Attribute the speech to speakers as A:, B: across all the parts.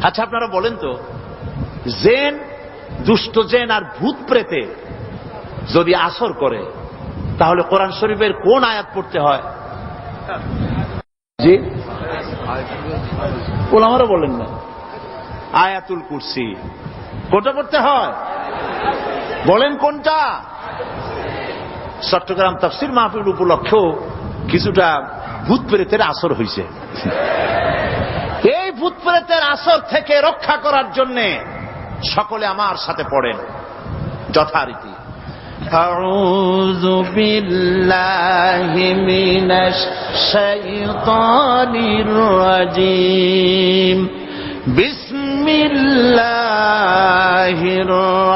A: আচ্ছা আপনারা বলেন তো, জেন, দুষ্ট জেন আর ভূত প্রেতে যদি আসর করে তাহলে কোরআন শরীফের কোন আয়াত পড়তে হয়? জি ওলামারা বলেন না, আয়াতুল কুরসি। কোনটা পড়তে হয় বলেন কোনটা? চট্টগ্রাম তাফসীর মাহফিল উপলক্ষেও কিছুটা ভূত প্রেতের আসর হয়েছে। এই ভূত প্রেতের আসর থেকে রক্ষা করার জন্য সকলে আমার সাথে পড়েন যথারীতি।
B: আউযু বিল্লাহি মিনাশ শাইতানির রাজীম। বিসমিল্লাহির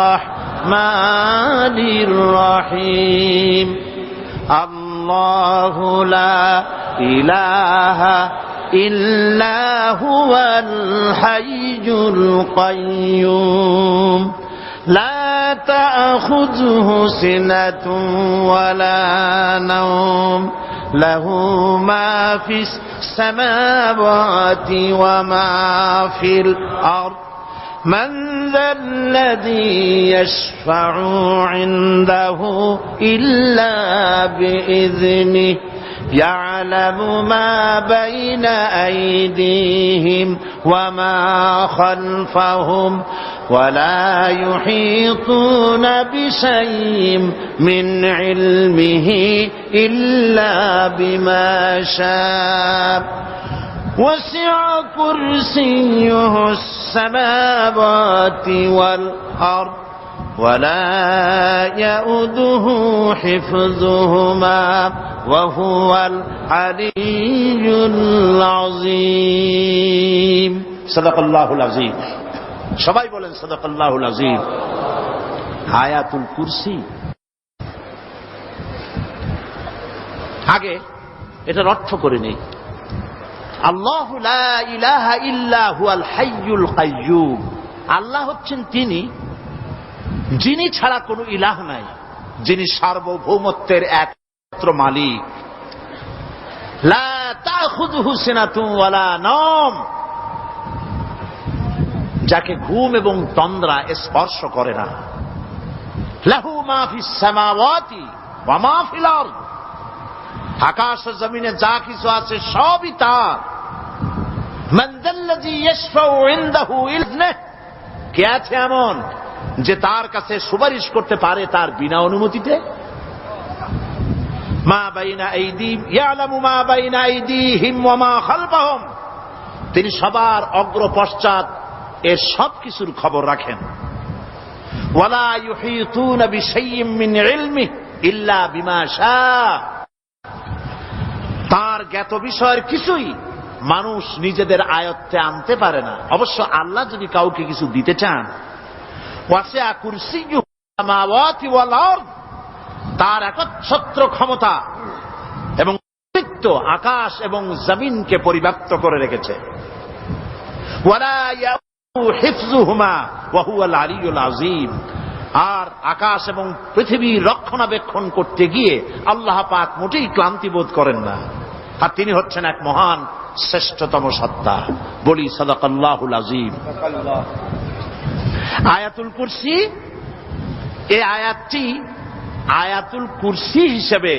B: রাহমানির রাহিম। আল্লাহু লা ইলাহা ইল্লা হুয়াল হাইয়ুল কাইয়্যুম লা তা'খুযুহু সিনাতুন ওয়ালা নাওম লাহু মা ফিস সামাওয়াতি ওয়া মা ফিল আরদ من ذا الذي يشفع عنده إلا بإذنه يعلم ما بين أيديهم وما خلفهم ولا يحيطون بشيء من علمه إلا بما شاء وسع كرسيه السماوات والأرض ولا يؤوده حفظهما وهو العلي العظيم
A: صدق الله العظيم। সবাই বলেন সাদাকাল্লাহুল আযীম। আয়াতুল কুরসি, আগে এটার অর্থ করে নেই। আল্লাহু লা ইলাহা ইল্লা হুয়াল হাইয়ুল কাইয়্যুম। আল্লাহ হচ্ছেন তিনি যিনি ছাড়া কোনো ইলাহ নাই, যিনি সার্বভৌমত্বের একমাত্র মালিক। লা তাখুযুহু সিনাতুন ওয়ালা নাওম, যাকে ঘুম এবং তন্দ্রা স্পর্শ করে না। লাহু মা ফিস সামাওয়াতি ওয়া মা ফিল আরদ, আকাশ ও জমিনে যা কিছু আছে সবই তার। মান যাল্লাযী ইয়াশফাউ ইনদাহু ইযনিহি, কে আছে এমন যে তার কাছে সুপারিশ করতে পারে তার বিনা অনুমতিতে? মা বাইনা আইদিহিম ইয়ালামু মা বাইনা আইদিহিম ওয়া মা খালফাহুম, তিনি সবার অগ্র পশ্চাৎ এর সব কিছুর খবর রাখেন। ওয়ালা ইউহিতুনা বিশাইইম মিন ইলমিহি ইল্লা বিমা শাআ, তার জ্ঞাত বিষয়ের কিছুই মানুষ নিজেদের আয়ত্তে আনতে পারে না। অবশ্য আল্লাহ যদি কাউকে কিছু দিতে চান, ওয়াসিআ কুরসিয়্যুহু সামাওয়াতি ওয়াল আরদ, তার একচ্ছত্র ক্ষমতা এবং কর্তৃত্ব আকাশ এবং জমিনকে পরিব্যাপ্ত করে রেখেছে। ওয়ালা ইয়াউদুহু হিফযুহুমা ওয়া হুয়াল আলিয়্যুল আযীম, আর আকাশ এবং পৃথিবীর রক্ষণাবেক্ষণ করতে গিয়ে আল্লাহ পাক মোটেই ক্লান্তি বোধ করেন না। আর তিনি হচ্ছেন এক মহান শ্রেষ্ঠতম সত্তা। বলি সাদাকাল্লাহুল আযীম। আয়াতুল কুরসি, এই আয়াতটি আয়াতুল কুরসি হিসেবে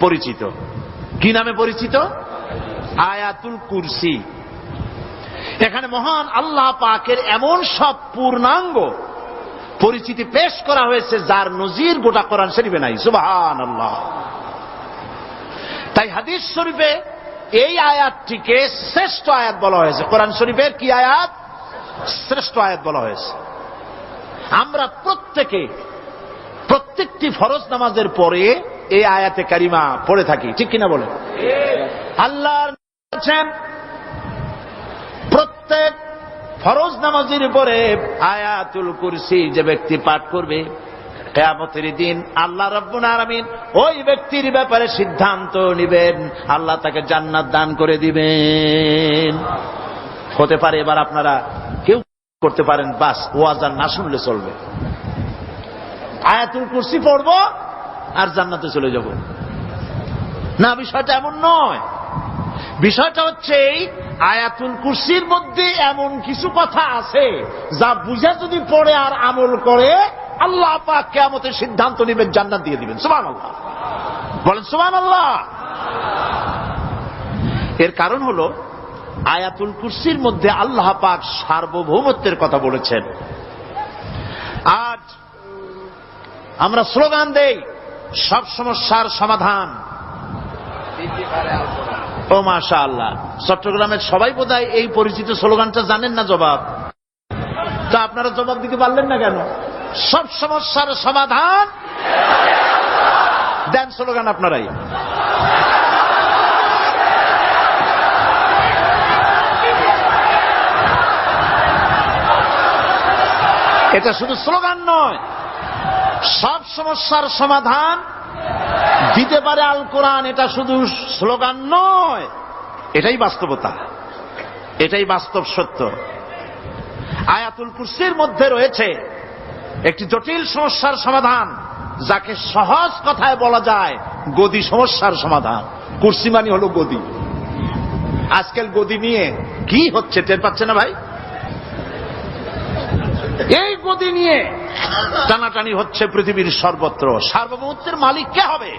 A: পরিচিত। কি নামে পরিচিত? আয়াতুল কুরসি। এখানে মহান আল্লাহ পাকের এমন সব পূর্ণাঙ্গ পরিচিতি পেশ করা হয়েছে যার নজির গোটা কোরআন শরীফে নাই। সুবহানাল্লাহ। তাই হাদিস শরীফে এই আয়াতটিকে শ্রেষ্ঠ আয়াত বলা হয়েছে। কোরআন শরীফের কি আয়াত? শ্রেষ্ঠ আয়াত বলা হয়েছে। আমরা প্রত্যেকটি ফরজ নামাজের পরে এই আয়াতে কারিমা পড়ে থাকি, ঠিক কিনা বলেন? আল্লাহ বলেছেন প্রত্যেক ফরজ নামাজের পরে আয়াতুল কুরসি যে ব্যক্তি পাঠ করবে, কিয়ামতের দিন আল্লাহ রাব্বুল আলামিন ওই ব্যক্তির ব্যাপারে সিদ্ধান্ত নেবেন, আল্লাহ তাকে জান্নাত দান করে দিবেন। হতে পারে এবার আপনারা কেউ করতে পারেন, বাস ওয়াজ আর না শুনলে চলবে, আয়াতুল কুরসি পড়বো আর জান্নাতে চলে যাব না। বিষয়টা এমন নয়। বিষয়টা হচ্ছে এই আয়াতুল কুরসির মধ্যে এমন কিছু কথা আছে যা বুঝে যদি পড়ে আর আমল করে আল্লাহ পাক কিয়ামতের সিদ্ধান্ত নেবেন, জান্নাত দিয়ে দিবেন। সুবহানাল্লাহ, বলেন সুবহানাল্লাহ। এর কারণ হলো আয়াতুল কুরসির মধ্যে আল্লাহ পাক সার্বভৌমত্বের কথা বলেছেন। আজ আমরা স্লোগান দেই সব সমস্যার সমাধান। ও মাশাআল্লাহ, চট্টগ্রামের সবাই বোধহয় এই পরিচিত স্লোগানটা জানেন না। জবাব তা আপনারা জবাব দিতে পারলেন না কেন? সব সমস্যার সমাধান দেন স্লোগান আপনারাই। এটা শুধু স্লোগান নয়, সব সমস্যার সমাধান দিতে পারে আল কোরআন। এটা শুধু স্লোগান নয়, এটাই বাস্তবতা, এটাই বাস্তব সত্য। আয়াতুল কুরসির মধ্যে রয়েছে একটি জটিল সমস্যার সমাধান, যাকে সহজ কথায় বলা যায় গদি সমস্যার সমাধান। কুরসি মানে হলো গদি। আজকাল গদি নিয়ে কি হচ্ছে টের পাচ্ছে না ভাই? এই গদি নিয়ে টানাটানি হচ্ছে পৃথিবীর সর্বত্র। সার্বভৌমত্বের মালিক কে হবে?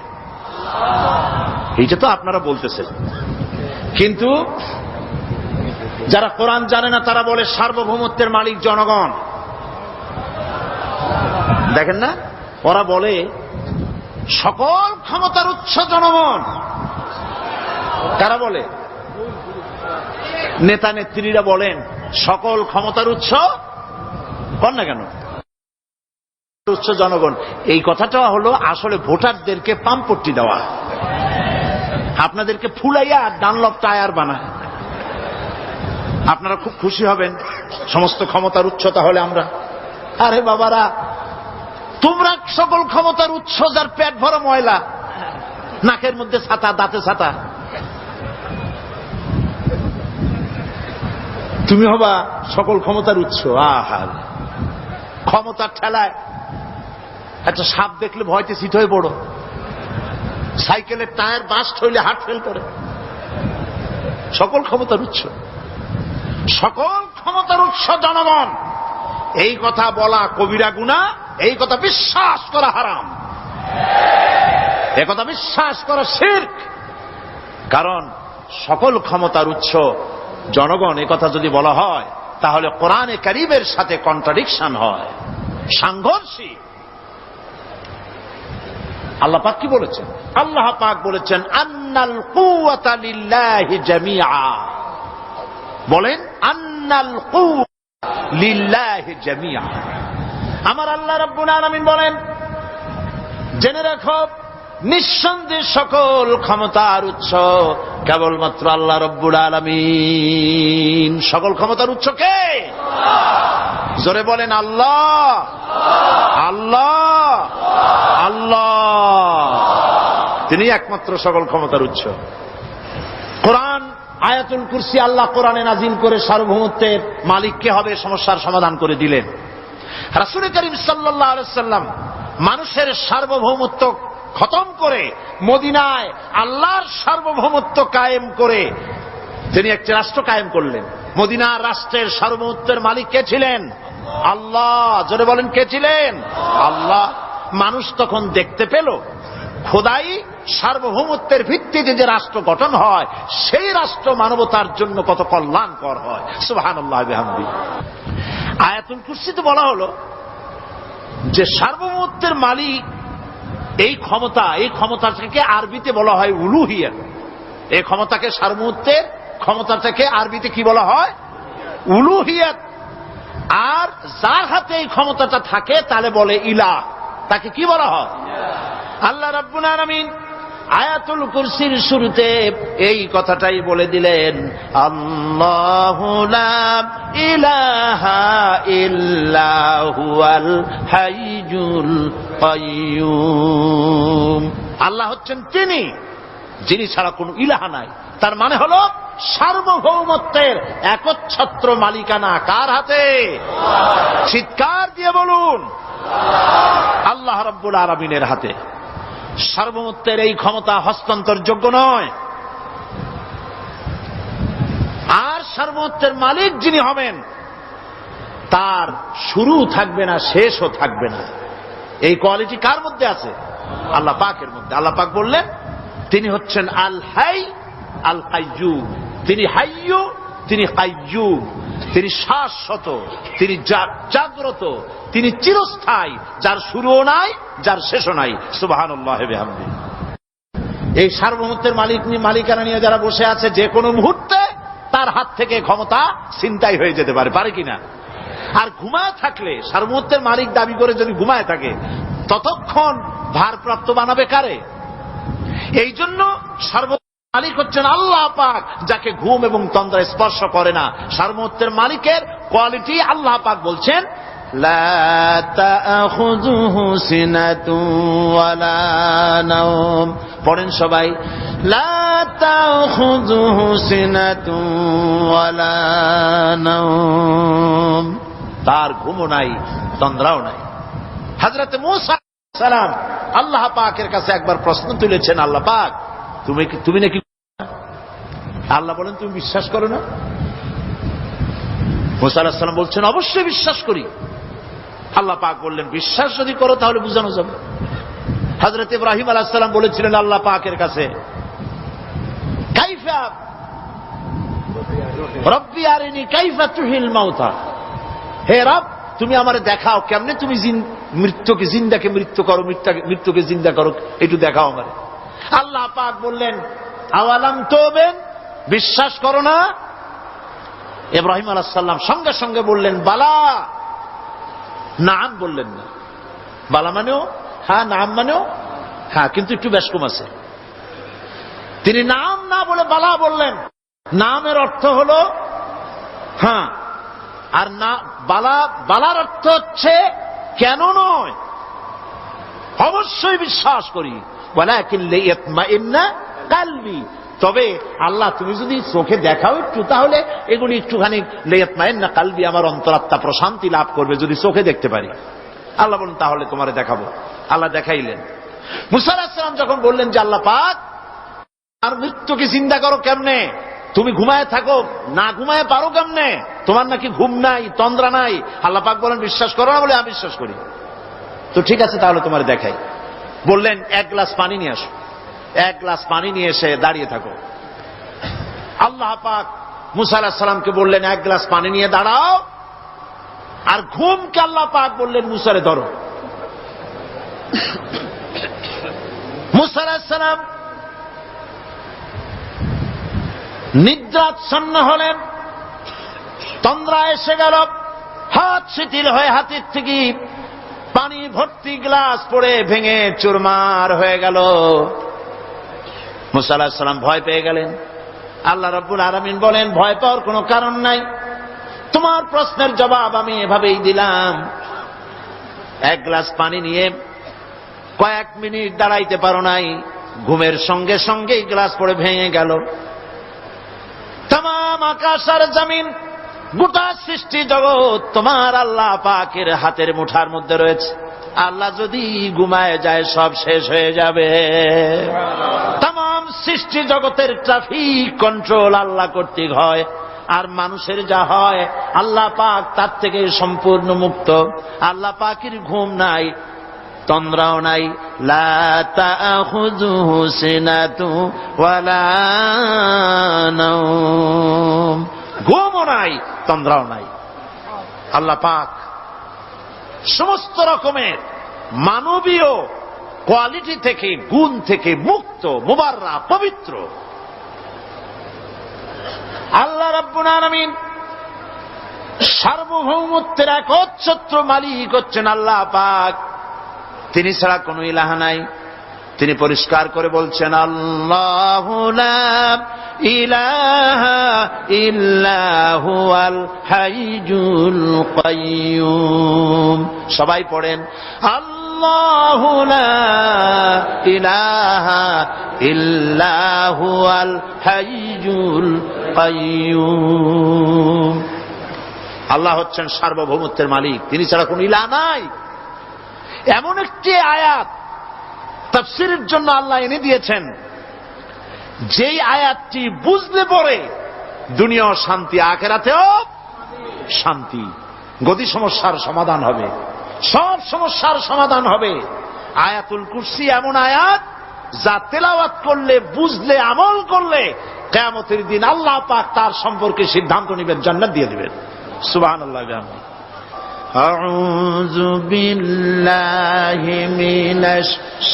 A: এইটা তো আপনারা বলতেছেন, কিন্তু যারা কোরআন জানে না তারা বলে সার্বভৌমত্বের মালিক জনগণ। দেখেন না, ওরা বলে সকল ক্ষমতার উৎস জনগণ। কারা বলে? নেতা নেত্রীরা বলেন সকল ক্ষমতার উৎস। কর না কেন? উৎস জনগণ। এই কথাটা হলো আসলে ভোটারদেরকে পাম্পট্টি দেওয়া, আপনাদেরকে ফুলাইয়া ডানলপ টায়ার বানায়। আপনারা খুব খুশি হবেন সমস্ত ক্ষমতার উৎস তাহলে আমরা। আরে বাবারা, তোমরা সকল ক্ষমতার উৎস যার পেট ভরা ময়লা, নাকের মধ্যে ছাতা, দাঁতে ছাতা, তুমি হবা সকল ক্ষমতার উৎস। আহার ক্ষমতার ঠেলায় একটা সাপ দেখলে ভয়তে সিট হয়ে পড়ো, সাইকেলের টায়ার বাস্ট হইলে হার্ট ফেল করে। সকল ক্ষমতার উৎস, সকল ক্ষমতার উৎস জনগণ। এই কথা বলা কবিরা গুনাহ, এই কথা বিশ্বাস করা হারাম, এই কথা বিশ্বাস করা শিরক। কারণ সকল ক্ষমতার উৎস জনগণ এই কথা যদি বলা হয় তাহলে কোরআনে কারীমের সাথে কন্ট্রাডিকশন হয়, সাংঘর্ষিক। আল্লাহ পাক কি বলেছেন? আল্লাহ পাক বলেছেন আন্নাল কুওয়াতা লিল্লাহি জামিআ। বলেন আন্নাল কুওয়াতা লিল্লাহি জামিআ। আমার আল্লাহ রাব্বুল আলামিন বলেন, জেনে রাখো নিঃসন্দেহে সকল ক্ষমতার উৎস কেবলমাত্র আল্লাহ রাব্বুল আলামিন। সকল ক্ষমতার উৎস কে? জোরে বলেন আল্লাহ, আল্লাহ, আল্লাহ। তিনি একমাত্র সকল ক্ষমতার উৎস। কোরআন আয়াতুল কুরসি আল্লাহ কোরআনে নাজিল করে সার্বভৌমত্বের মালিক কে হবে সমস্যার সমাধান করে দিলেন। রাসূল করিম সাল্লাল্লাহু আলাইহি ওয়াসাল্লাম মানুষের সার্বভৌমত্ব খতম করে মদিনায় আল্লাহর সার্বভৌমত্ব কায়েম করে তিনি একটি রাষ্ট্র কায়েম করলেন। মদিনার রাষ্ট্রের সার্বভৌমত্বের মালিক কে ছিলেন? আল্লাহ। জোরে বলেন কে ছিলেন? আল্লাহ। মানুষ তখন দেখতে পেল খোদাই সার্বভৌমত্বের ভিত্তিতে যে রাষ্ট্র গঠন হয় সেই রাষ্ট্র মানবতার জন্য কত কল্যাণকর হয়। সুবহানাল্লাহ বিহামদি। আয়াতুল কুরসিতে বলা হলো যে সার্বভৌমত্বের মালিক এই ক্ষমতাটাকে আরবিতে বলা হয় উলুহিয়াত। এই ক্ষমতাকে সার্বভৌমত্বের ক্ষমতাটাকে আরবিতে কি বলা হয়? উলুহিয়াত। আর যার হাতে এই ক্ষমতাটা থাকে তাহলে বলে ইলাহ, তাকে কি বলা হয়? আল্লাহ রাব্বুল আলামিন আয়াতুল কুরসির শুরুতে এই কথাটাই বলে দিলেন, আল্লাহু লা ইলাহা ইল্লা হুয়াল হাইয়ুল কাইয়্যুম। আল্লাহ হচ্ছেন তিনি যিনি ছাড়া কোনো ইলাহা নাই। তার মানে হলো সার্বভৌমত্বের একচ্ছত্র মালিকানা কার হাতে? চিৎকার দিয়ে বলুন, আল্লাহ রাব্বুল আলামিনের হাতে। সার্বভৌমত্বের এই ক্ষমতা হস্তান্তরযোগ্য নয়। সার্বভৌমত্বের মালিক যিনি হবেন তার শুরু থাকবে না, শেষও থাকবে না। এই কোয়ালিটি কার মধ্যে আছে? আল্লাহ পাকের মধ্যে। আল্লাহ পাক বললেন তিনি হচ্ছেন আল হাই আল কাইয়ুম। তিনি হাইয়্যু, তিনি কাইয়ুম, তিনি শাশ্বত, তিনি জাগ্রত, তিনি চিরস্থায়ী, যার শুরুও নাই, যার শেষও নাই। সুবহানাল্লাহ ওয়া বিহামদিহি। এই সার্বভৌমত্বের মালিকানা নিয়ে যারা বসে আছে, যে কোনো মুহূর্তে তার হাত থেকে ক্ষমতা ছিনতাই হয়ে যেতে পারে, পারে কিনা? আর ঘুমায় থাকলে, সার্বভৌমত্বের মালিক দাবি করে যদি ঘুমায় থাকে, ততক্ষণ ভারপ্রাপ্ত বানাবে কারে? এই জন্য সার্বভৌমত্বের মালিক হচ্ছেন আল্লাহ পাক, যাকে ঘুম এবং তন্দ্রা স্পর্শ করে না। সার্বভৌমত্বের মালিকের কোয়ালিটি আল্লাহ পাক বলছেন
B: লা তাখুযুহু সিনাতুন ওয়ালা নাওম।
A: পড়েন সবাই,
B: লা তাখুযুহু সিনাতুন ওয়ালা নাওম।
A: তার ঘুমও নাই, তন্দ্রাও নাই। হযরত মূসা আলাইহিস সালাম আল্লাহ পাকের কাছে একবার প্রশ্ন তুলেছেন, আল্লাহ পাক তুমি নাকি? আল্লাহ বলেন তুমি বিশ্বাস করো না? মূসা আলাইহিস সালাম বলছেন অবশ্যই বিশ্বাস করি। আল্লাহ পাক বললেন বিশ্বাস যদি করো তাহলে বুঝানো যাবে। হযরত ইব্রাহিম আলাইহিস সালাম বলেছিলেন আল্লাহ পাকের কাছে, কাইফা রব্বি আরিনি কাইফা তুহিল মাউতা, হে রব তুমি আমারে দেখাও কেমনে তুমি মৃত্যুকে জিন্দাকে মৃত্যু করো, মৃত্যুকে জিন্দা করো, একটু দেখাও আমারে। আল্লাহ পাক বললেন আওয়ালাম তুমিন, বিশ্বাস করো না? ইব্রাহিম আলাইহিস সালাম সঙ্গে সঙ্গে বললেন বালা। নাম বললেন না। বালা মানেও হ্যাঁ, নাম মানেও হ্যাঁ, কিন্তু একটু বেশ কম আছে। তিনি নাম না বলে বালা বললেন। নামের অর্থ হলো হ্যাঁ, আর না বালার অর্থ হচ্ছে কেন নয়, অবশ্যই বিশ্বাস করি। ওয়ালাকিন লিয়াতমাইন্না কালবি, তবে আল্লাহ তুমি যদি চোখে দেখাও একটু, তাহলে এগুলি একটুখানি লিয়াতমাইন্না কালবি, আমার অন্তরাত্মা প্রশান্তি লাভ করবে যদি চোখে দেখতে পারি। আল্লাহ বলেন তাহলে তোমারে দেখাবো। আল্লাহ দেখাইলেন। মূসা আলাইহিস সালাম যখন বললেন যে আল্লাহ পাক আর মৃত্যুকে চিন্তা করো কেমনে, তুমি ঘুমায় থাকো, না ঘুমায় পারো কেমনে, তোমার নাকি ঘুম নাই, তন্দ্রা নাই? আল্লাহ পাক বলেন বিশ্বাস করো না? বলে আমি বিশ্বাস করি। তো ঠিক আছে তাহলে তোমার দেখাই। বললেন এক গ্লাস পানি নিয়ে আসো। এক গ্লাস পানি নিয়ে এসে দাঁড়িয়ে থাকো। আল্লাহ পাক মূসা আলাইহিস সালামকে বললেন এক গ্লাস পানি নিয়ে দাঁড়াও। আর ঘুমকে আল্লাহ পাক বললেন মূসারে ধরো। মূসা আলাইহিস সালাম নিদ্রাচ্ছন্ন হলেন, তন্দ্রা এসে গেল, হাত শিথিল হয়ে হাতের থেকে পানি ভর্তি গ্লাস পড়ে ভেঙে চুরমার হয়ে গেল। মূসা আলাইহিস সালাম ভয় পেয়ে গেলেন। আল্লাহ রাব্বুল আলামিন বলেন ভয় পাওয়ার কোনো কারণ নাই, তোমার প্রশ্নের জবাব আমি এভাবেই দিলাম। এক গ্লাস পানি নিয়ে কয়েক মিনিট দাঁড়াইতে পারো নাই, ঘুমের সঙ্গে সঙ্গে গ্লাস পড়ে ভেঙে গেল। তামাম আকাশ আর জমিন, গোটা সৃষ্টি জগৎ তোমার আল্লাহ পাকের হাতের মুঠার মধ্যে রয়েছে। আল্লাহ যদি ঘুমায় যায় সব শেষ হয়ে যাবে। তামাম সৃষ্টি জগতের ট্রাফিক কন্ট্রোল আল্লাহ কর্তৃক হয়, আর মানুষের যা হয় আল্লাহ পাক তার থেকে সম্পূর্ণ মুক্ত। আল্লাহ পাকের ঘুম নাই, তন্দ্রাও নাই। লা তাখুযুহু সিনাতুন ওয়ালা নাওম, ঘুমও নাই, তন্দ্রাও নাই। আল্লাহ পাক সমস্ত রকমের মানবীয় কোয়ালিটি থেকে, গুণ থেকে মুক্ত, মুবাররা, পবিত্র। আল্লাহ রাব্বুল আলামিন সার্বভৌমত্বের একচ্ছত্র মালিক হচ্ছেন আল্লাহ পাক। তিনি ছাড়া কোন ইলাহ নাই। তিনি পরিষ্কার করে বলছেন আল্লাহু লা ইলাহা ইল্লা হুয়াল হাইয়ুল কাইয়ুম। সবাই পড়েন আল্লাহু লা ইলাহা ইল্লা হুয়াল হাইয়ুল কাইয়ুম। আল্লাহ হচ্ছেন সার্বভৌমত্বের মালিক, তিনি ছাড়া কোন ইলাহ নাই। এমন একটি আয়াত তাফসীরের জন্য আল্লাহ এনে দিয়েছেন, যেই আয়াতটি বুঝলে পরে দুনিয়া শান্তি, আখিরাতেও শান্তি। গতি সমস্যার সমাধান হবে, সব সমস্যার সমাধান হবে। আয়াতুল কুরসি এমন আয়াত যা তেলাওয়াত করলে, বুঝলে, আমল করলে কিয়ামতের দিন আল্লাহ পাক তার সম্পর্কে সিদ্ধান্ত নেবেন, জান্নাত দিয়ে দিবেন। সুবহানাল্লাহ।
B: আউযু বিল্লাহি মিনাশ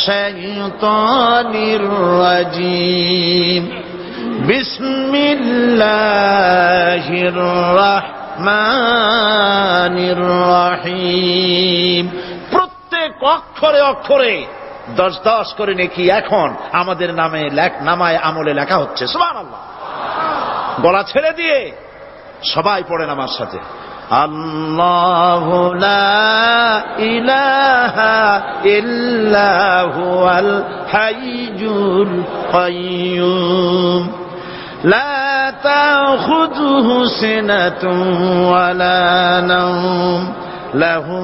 B: শাইতানির রাজীম। বিসমিল্লাহির রাহমানির রাহিম।
A: প্রত্যেক অক্ষরে অক্ষরে 10-10 করে নেকি এখন আমাদের নামায় আমলে লেখা হচ্ছে। সুবহানাল্লাহ। গলা ছেড়ে দিয়ে সবাই পড়েন আমার সাথে।
B: আল্লাহু লা ইলাহা ইল্লা হুয়াল হাইয়ুল কাইয়্যুম লা তাখুযুহু সিনাতুন ওয়ালা নাওম লাহু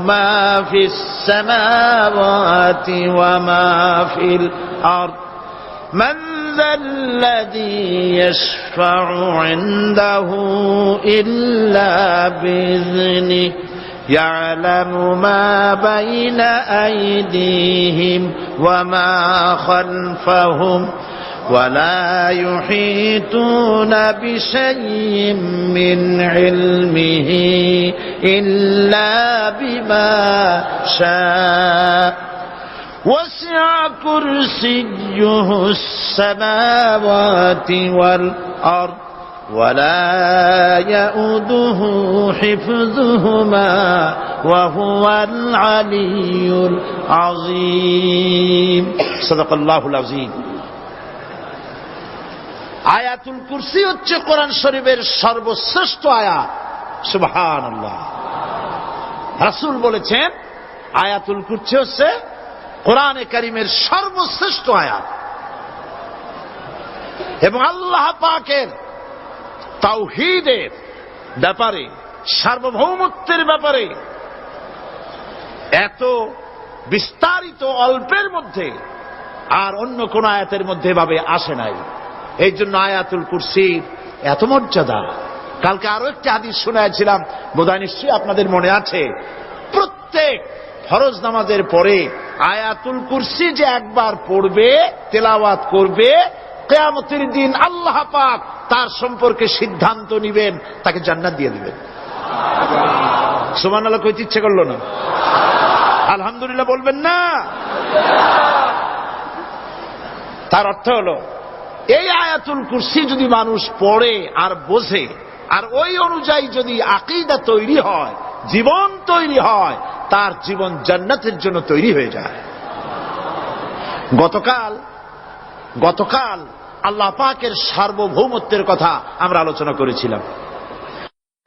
B: মা ফিস সামাওয়াতি ওয়া মা ফিল আরদ মান যাল্লাযী ইয়াশফা'ু 'ইনদাহু ইল্লা বিইذনিহি ইয়া'লামু মা বাইনা আইদিহিম ওয়া মা খালফাহুম ولا يحيطون بشيء من علمه إلا بما شاء وسع كرسيه السماوات والأرض ولا يؤوده حفظهما وهو العلي العظيم
A: صدق الله العظيم। আয়াতুল কুরসি হচ্ছে কোরআন শরীফের সর্বশ্রেষ্ঠ আয়াত। সুবহানাল্লাহ। রাসূল বলেছেন আয়াতুল কুরসি হচ্ছে কোরআনে কারীমের সর্বশ্রেষ্ঠ আয়াত এবং আল্লাহ পাকের তাওহীদের ব্যাপারে, সার্বভৌমত্বের ব্যাপারে এত বিস্তারিত অল্পের মধ্যে আর অন্য কোন আয়াতের মধ্যে ভাবে আসে নাই। এই জন্য আয়াতুল কুরসির এত মর্যাদা। কালকে আরো একটি হাদিস শোনাইছিলাম, বোধহয় নিশ্চয়ই আপনাদের মনে আছে। প্রত্যেক ফরজ নামাজের পরে আয়াতুল কুরসি যে একবার পড়বে, তেলাওয়াত করবে, কিয়ামতের দিন আল্লাহ পাক তার সম্পর্কে সিদ্ধান্ত নিবেন, তাকে জান্নাত দিয়ে দিবেন। সুবহানাল্লাহ কইতে ইচ্ছে করলো না? আলহামদুলিল্লাহ বলবেন না? তার অর্থ হলো এই আয়াতুল কুরসি যদি মানুষ পড়ে আর বোঝে আর ওই অনুযায়ী যদি আকীদা তৈরি হয়, জীবন তৈরি হয়, তার জীবন জান্নাতের জন্য তৈরি হয়ে যায়। গতকাল আল্লাহ পাকের সার্বভৌমত্বের কথা আমরা আলোচনা করেছিলাম।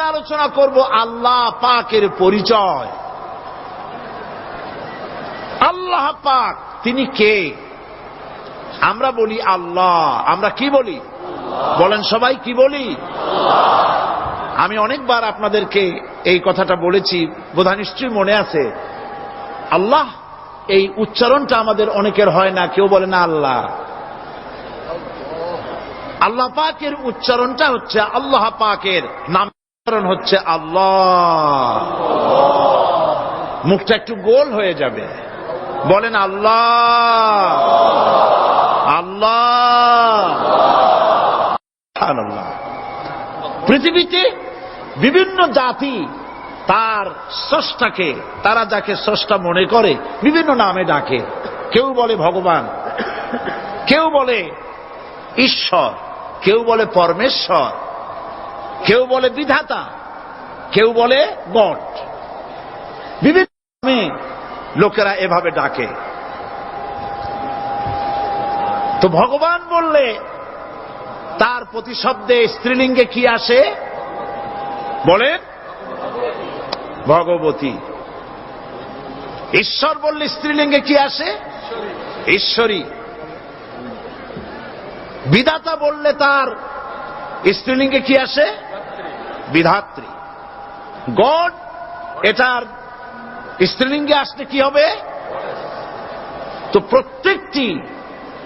A: আলোচনা করব আল্লাহ পাকের পরিচয়। আল্লাহ পাক তিনি কে? আমরা বলি আল্লাহ। আমরা কি বলি? বলেন সবাই, কি বলি? আমি অনেকবার আপনাদেরকে এই কথাটা বলেছি, বোধহয় নিশ্চয়ই মনে আছে। আল্লাহ এই উচ্চারণটা আমাদের অনেকের হয় না, কেউ বলে না আল্লাহ। আল্লাহ পাকের উচ্চারণটা হচ্ছে, আল্লাহ পাকের নাম উচ্চারণ হচ্ছে আল্লাহ। মুখটা একটু গোল হয়ে যাবে, বলেন আল্লাহ আল্লাহ। পৃথিবীতে বিভিন্ন জাতি তার স্রষ্টাকে, তারা যাকে স্রষ্টা মনে করে বিভিন্ন নামে ডাকে। কেউ বলে ভগবান, কেউ বলে ঈশ্বর, কেউ বলে পরমেশ্বর, কেউ বলে বিধাতা, কেউ বলে গড। বিভিন্ন নামে লোকেরা এভাবে ডাকে। তো ভগবান বললে তার প্রতিশব্দে স্ত্রীলিঙ্গে কি আসে? বলেন ভগবতী। ঈশ্বর বললে স্ত্রীলিঙ্গে কি আসে? ঈশ্বরী। বিধাতা বললে তার স্ত্রীলিঙ্গে কি আসে? বিধাত্রী। গড, এটার স্ত্রীলিঙ্গে আসলে কি হবে? তো প্রত্যেকটি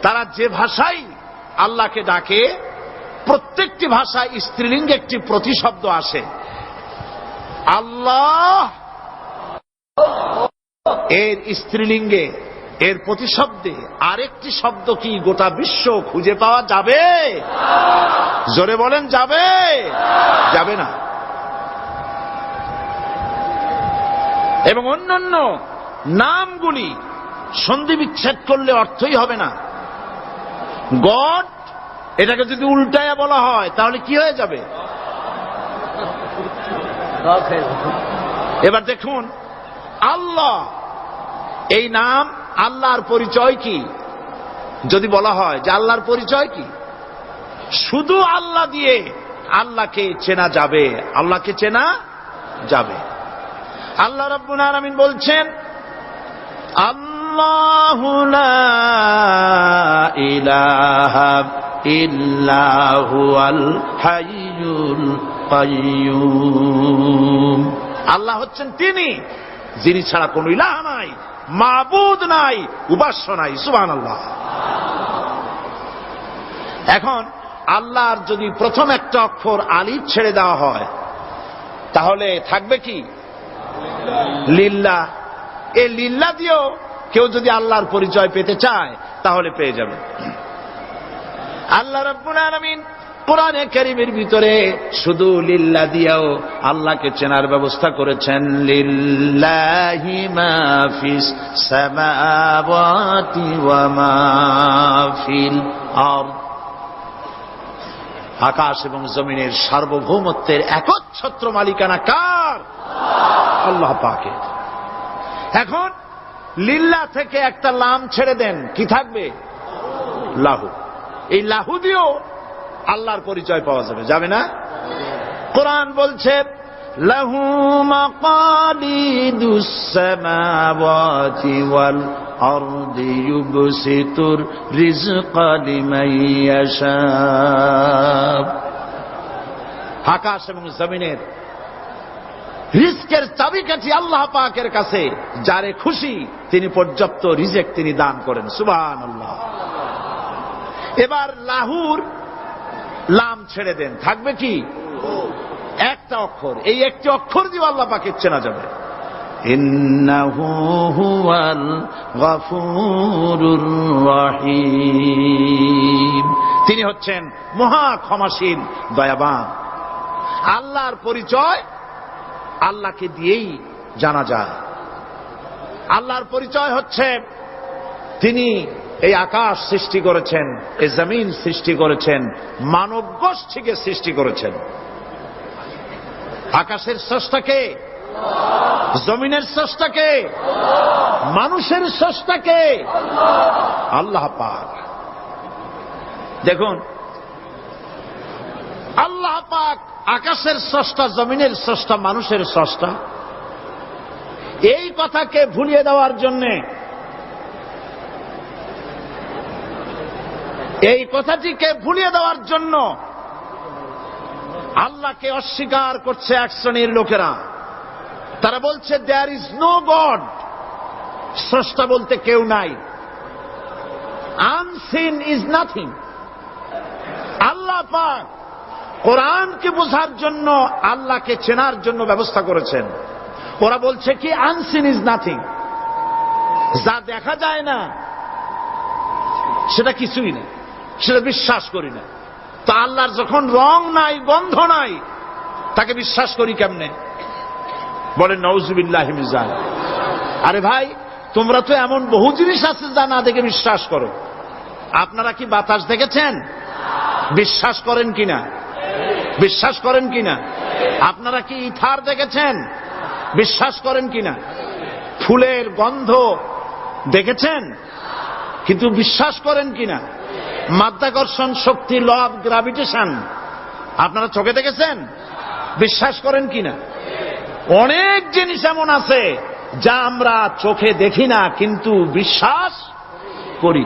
A: তারা যে ভাষায় আল্লাহকে ডাকে প্রত্যেকটি ভাষায় স্ত্রীলিঙ্গে একটি প্রতিশব্দ আসে। আল্লাহ এর স্ত্রীলিঙ্গে, এর প্রতিশব্দে আরেকটি শব্দ কি গোটা বিশ্ব খুঁজে পাওয়া যাবে? জোরে বলেন, যাবে? যাবে না। এবং অন্যান্য নামগুলি সন্ধি বিচ্ছেদ করলে অর্থই হবে না। গড, এটাকে যদি উল্টায়া বলা হয় তাহলে কি হয়ে যাবে? এবার দেখুন, আল্লাহ এই নাম, আল্লাহর পরিচয় কি? যদি বলা হয় যে আল্লাহর পরিচয় কি, শুধু আল্লাহ দিয়ে আল্লাহকে চেনা যাবে, আল্লাহকে চেনা যাবে। আল্লাহ রাব্বুল আলামিন বলছেন, আল্লাহু লা ইলাহা ইল্লা হুয়াল হাইয়ুল কাইয়্যুম। আল্লাহ হচ্ছেন তিনি যিনি ছাড়া কোনো ইলাহ নাই, মাবুদ নাই, উপাস্য নাই। সুবহানাল্লাহ। এখন আল্লাহর যদি প্রথম একটা অক্ষর আলিফ ছেড়ে দেওয়া হয় তাহলে থাকবে কি? লিল্লাহ। এই লিল্লাহ দিয়েও কেউ যদি আল্লাহর পরিচয় পেতে চায় তাহলে পেয়ে যাবে। আল্লাহ রাব্বুল আলামিন কোরআনে কারীমের ভিতরে শুধু লিল্লাহ দিয়েও আল্লাহকে চেনার ব্যবস্থা করেছেন। লিল্লাহি মা ফিস সামাওয়াতি ওয়া মা ফিল আরদ। আকাশ এবং জমিনের সার্বভৌমত্বের একচ্ছত্র মালিকানা কার? আল্লাহ পাকের। এখন লিল্লাহ থেকে একটা লাম ছেড়ে দেন, কি থাকবে? লাহু। এই লাহু দিয়েও আল্লাহর পরিচয় পাওয়া যাবে, যাবে না? কোরআন বলছে, লাহু মাকালিদুস সামাওয়াতি ওয়াল আরদি ইউবসিতুর রিজকা লিমান ইয়াশা। আকাশ এবং জমিনের রিজকের চাবিকাঠি আল্লাহ পাকের কাছে, যারে খুশি তিনি পর্যাপ্ত রিজেক তিনি দান করেন। সুবহানাল্লাহ। এবার লাহুর লাম ছেড়ে দেন, থাকবে কি? একটা অক্ষর। এই একটি অক্ষর দিয়ে আল্লাহ পাকে চেনা যাবে। ইন্নাহু হুয়াল গফুরুর রহিম। তিনি হচ্ছেন মহা ক্ষমাশীল, দয়াবান। আল্লাহর পরিচয় আল্লাহকে দিয়েই জানা যায়। আল্লাহর পরিচয় হচ্ছে তিনি এই আকাশ সৃষ্টি করেছেন, এই জমিন সৃষ্টি করেছেন, মানব গোষ্ঠীকে সৃষ্টি করেছেন। আকাশের স্রষ্টাকে, জমিনের স্রষ্টাকে, মানুষের স্রষ্টাকে আল্লাহ পাক। দেখুন, আল্লাহ পাক আকাশের স্রষ্টা, জমিনের স্রষ্টা, মানুষের স্রষ্টা। এই কথাকে ভুলিয়ে দেওয়ার জন্যে, এই কথাটিকে ভুলিয়ে দেওয়ার জন্য আল্লাহকে অস্বীকার করছে এক শ্রেণীর লোকেরা। তারা বলছে দেয়ার ইজ নো গড, স্রষ্টা বলতে কেউ নাই। Unseen is nothing. আল্লাহ পাক কোরআনকে বোঝার জন্য, আল্লাহকে চেনার জন্য ব্যবস্থা করেছেন। ওরা বলছে কি আনসিন ইজ নাথিং, যা দেখা যায় না সেটা কিছুই না, সেটা বিশ্বাস করি না। তো আল্লাহর যখন রং নাই, গন্ধ নাই, তাকে বিশ্বাস করি কেমনে? বলেন নাউজুবিল্লাহি মিন যালিক। আরে ভাই, তোমরা তো এমন বহু জিনিস আছে যা না দেখে বিশ্বাস করো। আপনারা কি বাতাস দেখেছেন? বিশ্বাস করেন কিনা? বিশ্বাস করেন কিনা? আপনারা কি ইথার দেখেছেন? বিশ্বাস করেন কিনা? ফুলের গন্ধ দেখেছেন কিন্তু বিশ্বাস করেন কিনা? মাধ্যাকর্ষণ শক্তি, ল অফ গ্রাভিটেশন আপনারা চোখে দেখেছেন? বিশ্বাস করেন কিনা? অনেক জিনিস এমন আছে যা আমরা চোখে দেখি না কিন্তু বিশ্বাস করি।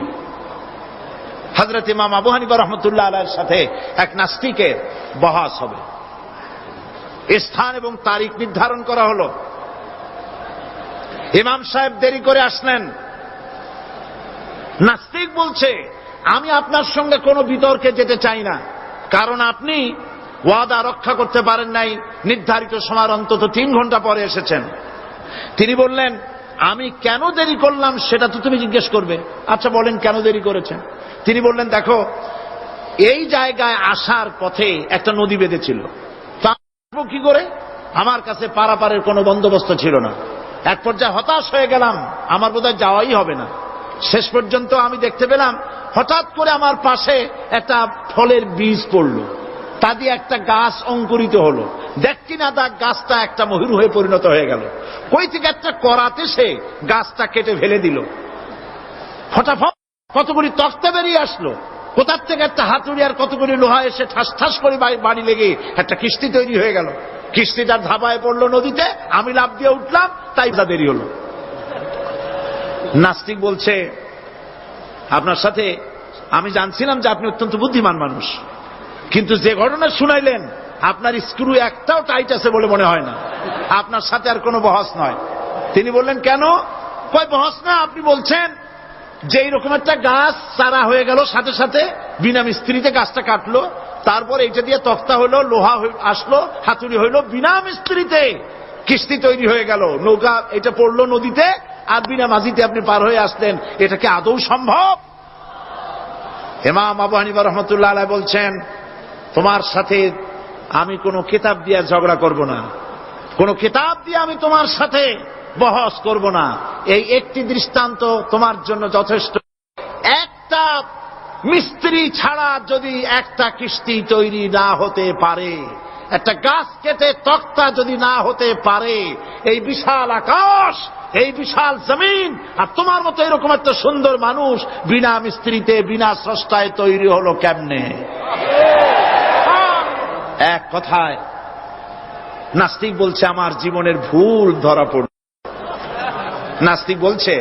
A: হযরত ইমাম আবু হানিফা রাহমাতুল্লাহ আলাইহির সাথে এক নাস্তিকের বহস হবে। স্থান এবং তারিখ নির্ধারণ করা হলো। ইমাম সাহেব দেরি করে আসলেন। নাস্তিক বলছে, আমি আপনার সঙ্গে কোনো বিতর্কে যেতে চাই না, কারণ আপনি ওয়াদা রক্ষা করতে পারেন নাই, নির্ধারিত সময়ের অন্তত 3 ঘন্টা পরে এসেছেন। তিনি বললেন, আমি কেন দেরি করলাম সেটা তো তুমি জিজ্ঞেস করবে। আচ্ছা বলেন কেন দেরি করেছেন? তিনি বললেন, দেখো এই জায়গায় আসার পথে একটা নদী বেঁধেছিল, তা কি করে, আমার কাছে পারাপারের কোনো বন্দোবস্ত ছিল না। এক পর্যায়ে হতাশ হয়ে গেলাম, আমার বোধহয় যাওয়াই হবে না। শেষ পর্যন্ত আমি দেখতে পেলাম হঠাৎ করে আমার পাশে একটা ফলের বীজ পড়লো, তা দিয়ে একটা গাছ অঙ্কুরিত হলো। দেখি না তা গাছটা একটা ময়ূর হয়ে পরিণত হয়ে গেল। কই থেকে একটা করাতে সে গাছটা কেটে ফেলে দিল। ফটাফট কতগুলি তক্তা বেরিয়ে আসলো, কোথার থেকে একটা হাতুড়ি আর কতগুলি লোহা এসে ঠাস ঠাস করে বাড়ি লেগে একটা কিস্তি তৈরি হয়ে গেল। কিস্তিটার ধাবায় পড়লো নদীতে, আমি লাফ দিয়ে উঠলাম, তাই দেরি হলো। নাস্তিক বলছে, আপনার সাথে আমি জানছিলাম যে আপনি অত্যন্ত বুদ্ধিমান মানুষ, কিন্তু যে ঘটনা শুনাইলেন আপনার স্ক্রু একটাও টাইট আছে বলে মনে হয় না, আপনার সাথে আর কোনো বহস নয়। তিনি বললেন, কেন? কই বহস না, আপনি বলছেন যে এইরকম একটা গাছ চারা হয়ে গেল, সাথে সাথে বিনা মিস্ত্রিতে গাছটা কাটলো, তারপর এইটা দিয়ে তক্তা হইলো, লোহা আসলো, হাতুড়ি হইলো, বিনা মিস্ত্রিতে কিস্তি তৈরি হয়ে গেল, নৌকা এটা পড়লো নদীতে, আর বিনা মাঝিতে আপনি পার হয়ে আসলেন। এটা কি আদৌ সম্ভব? ইমাম আবু হানিফা রাহমাতুল্লাহ আলাইহি বলছেন, তোমার সাথে আমি কোনো কিতাব দিয়ে ঝগড়া করব না, কোনো কিতাব দিয়ে আমি তোমার সাথে বহস করব না। এই একটি দৃষ্টান্ত তোমার জন্য যথেষ্ট। একটা মিস্ত্রি ছাড়া যদি একটা কিস্তি তৈরি না হতে পারে, একটা গাছ কেটে তক্তা যদি না হতে পারে, এই বিশাল আকাশ, এই বিশাল জমিন, আর তোমার মতো এরকম একটা সুন্দর মানুষ বিনা মিস্ত্রিতে বিনা স্রষ্টায় তৈরি হলো কেমনে? এক কথায় নাস্তিক বলছে, আমার জীবনের ভুল ধরা পড়ল। নাস্তিক বলছে,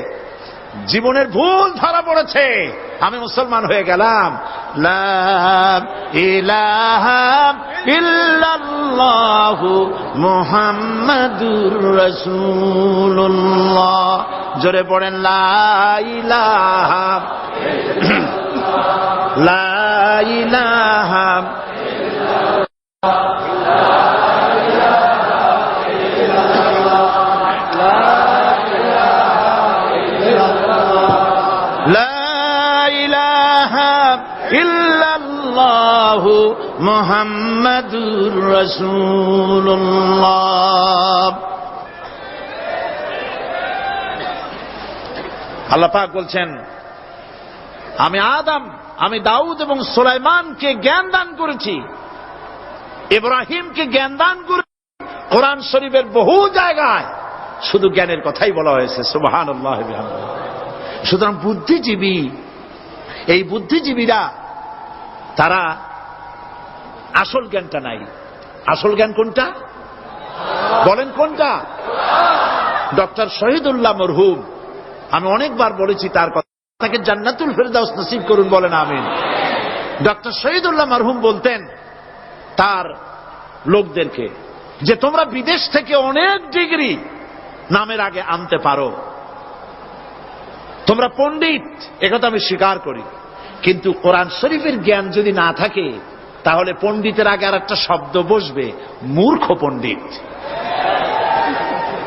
A: জীবনের ভুল ধরা পড়েছে, আমি মুসলমান হয়ে গেলাম। লা ইলাহা ইল্লাল্লাহু মুহাম্মাদুর রাসূলুল্লাহ। জোরে পড়েন, লা ইলাহা লা ইলাহা ইল্লাল্লাহু মুহাম্মাদুর রাসূলুল্লাহ। আল্লাহ পাক বলছেন, আমি আদম, আমি দাউদ এবং সুলাইমানকে জ্ঞান দান করেছি, ইব্রাহিমকে জ্ঞান দান করেছি। কোরআন শরীফের বহু জায়গায় শুধু জ্ঞানের কথাই বলা হয়েছে। সুবহানাল্লাহ। সুতরাং বুদ্ধিজীবী, এই বুদ্ধিজীবীরা তারা আসল জ্ঞানটা নাই। আসল জ্ঞান কোনটা বলেন? কোনটা? ডক্টর শহীদুল্লাহ মরহুম, আমি অনেকবার বলেছি তার কথা, তাকে জান্নাতুল ফেরদাউস নসিব করুন, বলেন আমিন। ডক্টর শহীদুল্লাহ মরহুম বলতেন তার লোকদেরকে যে তোমরা বিদেশ থেকে অনেক ডিগ্রি নামের আগে আনতে পারো, তোমরা পণ্ডিত, একথা আমি স্বীকার করি, কিন্তু কোরআন শরীফের জ্ঞান যদি না থাকে তাহলে পণ্ডিতের আগে আর একটা শব্দ বসবে, মূর্খ পণ্ডিত।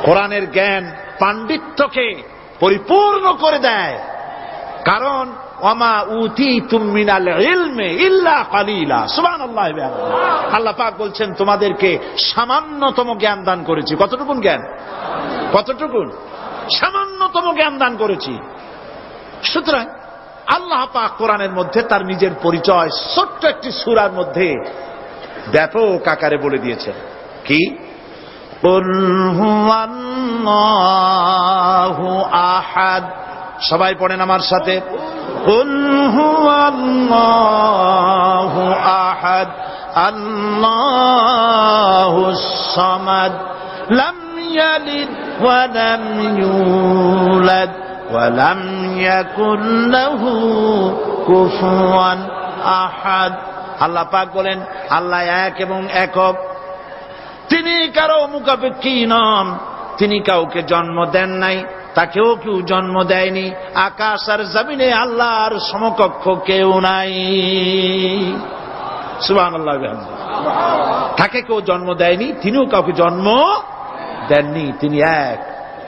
A: কোরআনের জ্ঞান পাণ্ডিত্যকে পরিপূর্ণ করে দেয়, কারণ ওয়ামা উতীতুম মিনাল ইলমি ইল্লা কালিলা। সুবহানাল্লাহ। আল্লাহ পাক বলছেন, তোমাদেরকে সামান্যতম জ্ঞান দান করেছি। কতটুকুন জ্ঞান? কতটুকুন? সামান্যতম জ্ঞান দান করেছি। সুতরাং আল্লাহ পাক কোরআনের মধ্যে তার নিজের পরিচয় ছোট্ট একটি সূরার মধ্যে ব্যাপক আকারে বলে দিয়েছেন। কি? কুল হুয়াল্লাহু আহাদ। সবাই পড়েন আমার সাথে, কুল হুয়াল্লাহু আহাদ আল্লাহুস সামাদ লাম ইয়ালিদ ওয়া লাম ইউলাদ ওয়ালাম ইয়াকুন লাহু কুফুয়ান আহাদ। আল্লাহ পাক বলেন, আল্লাহ এক এবং একক, তিনি কারো মুখাপেক্ষী নন, তিনি কাউকে জন্ম দেন নাই, তাকেও কেউ জন্ম দেয়নি, আকাশ আর জমিনে আল্লাহর সমকক্ষ কেউ নাই। সুবহানাল্লাহ। তাকে কেউ জন্ম দেয়নি, তিনিও কাউকে জন্ম দেননি। তিনি এক,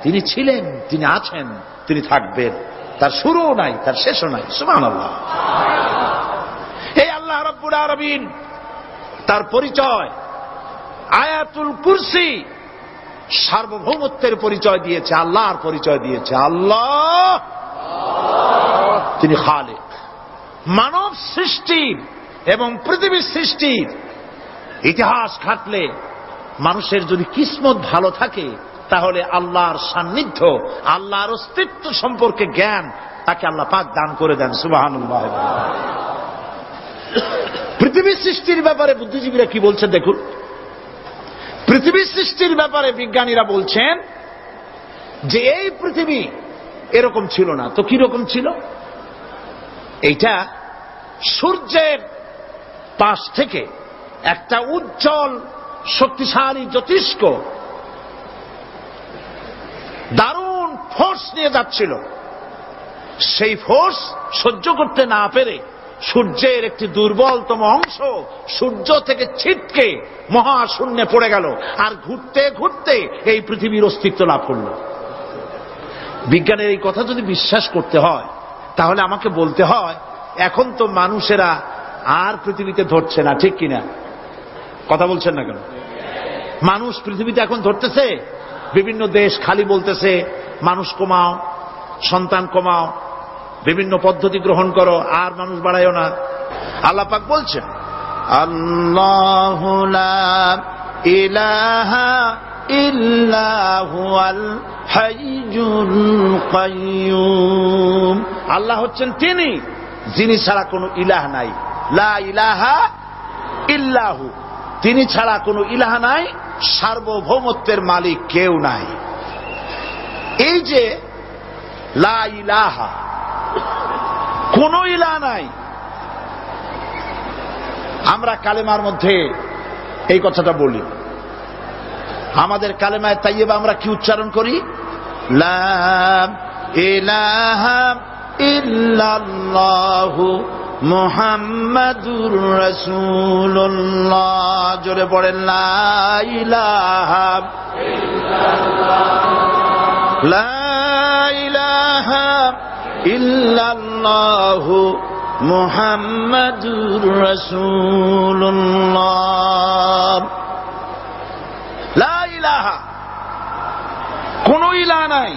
A: তিনি ছিলেন, তিনি আছেন, তিনি থাকবেন। তার শুরুও নাই, তার শেষও নাই। সুবহানাল্লাহ। এই আল্লাহ রাব্বুল আলামিন তার পরিচয় আয়াতুল কুরসি সার্বভৌমত্বের পরিচয় দিয়েছে, আল্লাহর পরিচয় দিয়েছে। আল্লাহ তিনি খালিক। মানব সৃষ্টির এবং পৃথিবীর সৃষ্টির ইতিহাস ঘাটলে মানুষের যদি কিসমত ভালো থাকে, তাহলে আল্লাহর সান্নিধ্য, আল্লাহর অস্তিত্ব সম্পর্কে জ্ঞান তাকে আল্লাহ পাক দান করে দেন। সুবহানাল্লাহ। পৃথিবীর সৃষ্টির ব্যাপারে বুদ্ধিজীবীরা কি বলছেন দেখুন। পৃথিবীর সৃষ্টির ব্যাপারে বিজ্ঞানীরা বলছেন যে এই পৃথিবী এরকম ছিল না। তো কি রকম ছিল? এইটা সূর্যের পাশ থেকে একটা উজ্জ্বল শক্তিশালী জ্যোতিষ্ক দারুণ ফোর্স নিয়ে যাচ্ছিল। সেই ফোর্স সহ্য করতে না পেরে সূর্যের একটি দুর্বলতম অংশ সূর্য থেকে ছিটকে মহাশূন্যে পড়ে গেল, আর ঘুরতে ঘুরতে এই পৃথিবীর অস্তিত্ব লাভ করল। বিজ্ঞানের এই কথা যদি বিশ্বাস করতে হয়, তাহলে আমাকে বলতে হয় এখন তো মানুষেরা আর পৃথিবীতে ধরছে না, ঠিক কিনা? কথা বলছেন না কেন? মানুষ পৃথিবীতে এখন ধরতেছে। বিভিন্ন দেশ খালি বলতেছে মানুষ কমাও, সন্তান কমাও, বিভিন্ন পদ্ধতি গ্রহণ করো, আর মানুষ বাড়ায়ও না। আল্লাহ পাক বলছেন
B: আল্লাহু লা ইলাহা ইল্লা হুয়াল হাইয়ুল কাইয়্যুম।
A: আল্লাহ হচ্ছেন তিনি, যিনি ছাড়া কোনো ইলাহ নাই। লা ইলাহা ইল্লাহু, তিনি ছাড়া কোনো ইলাহ নাই, সার্বভৌমত্বের মালিক কেউ নাই। এই যে লা ইলাহা, কোন ইলাহ নাই, আমরা কালেমার মধ্যে এই কথাটা বলি। আমাদের কালেমায় তাইয়্যিবা আমরা কি উচ্চারণ করি?
B: লা ইলাহা ইল্লাল্লাহু মুহাম্মাদুর রাসূলুল্লাহ। জোরে পড়েন লা ইলাহা ইল্লাল্লাহ, লা ইলাহা ইল্লাল্লাহু মুহাম্মাদুর রাসূলুল্লাহ।
A: লা ইলাহা, কোন ইলাহ নাই।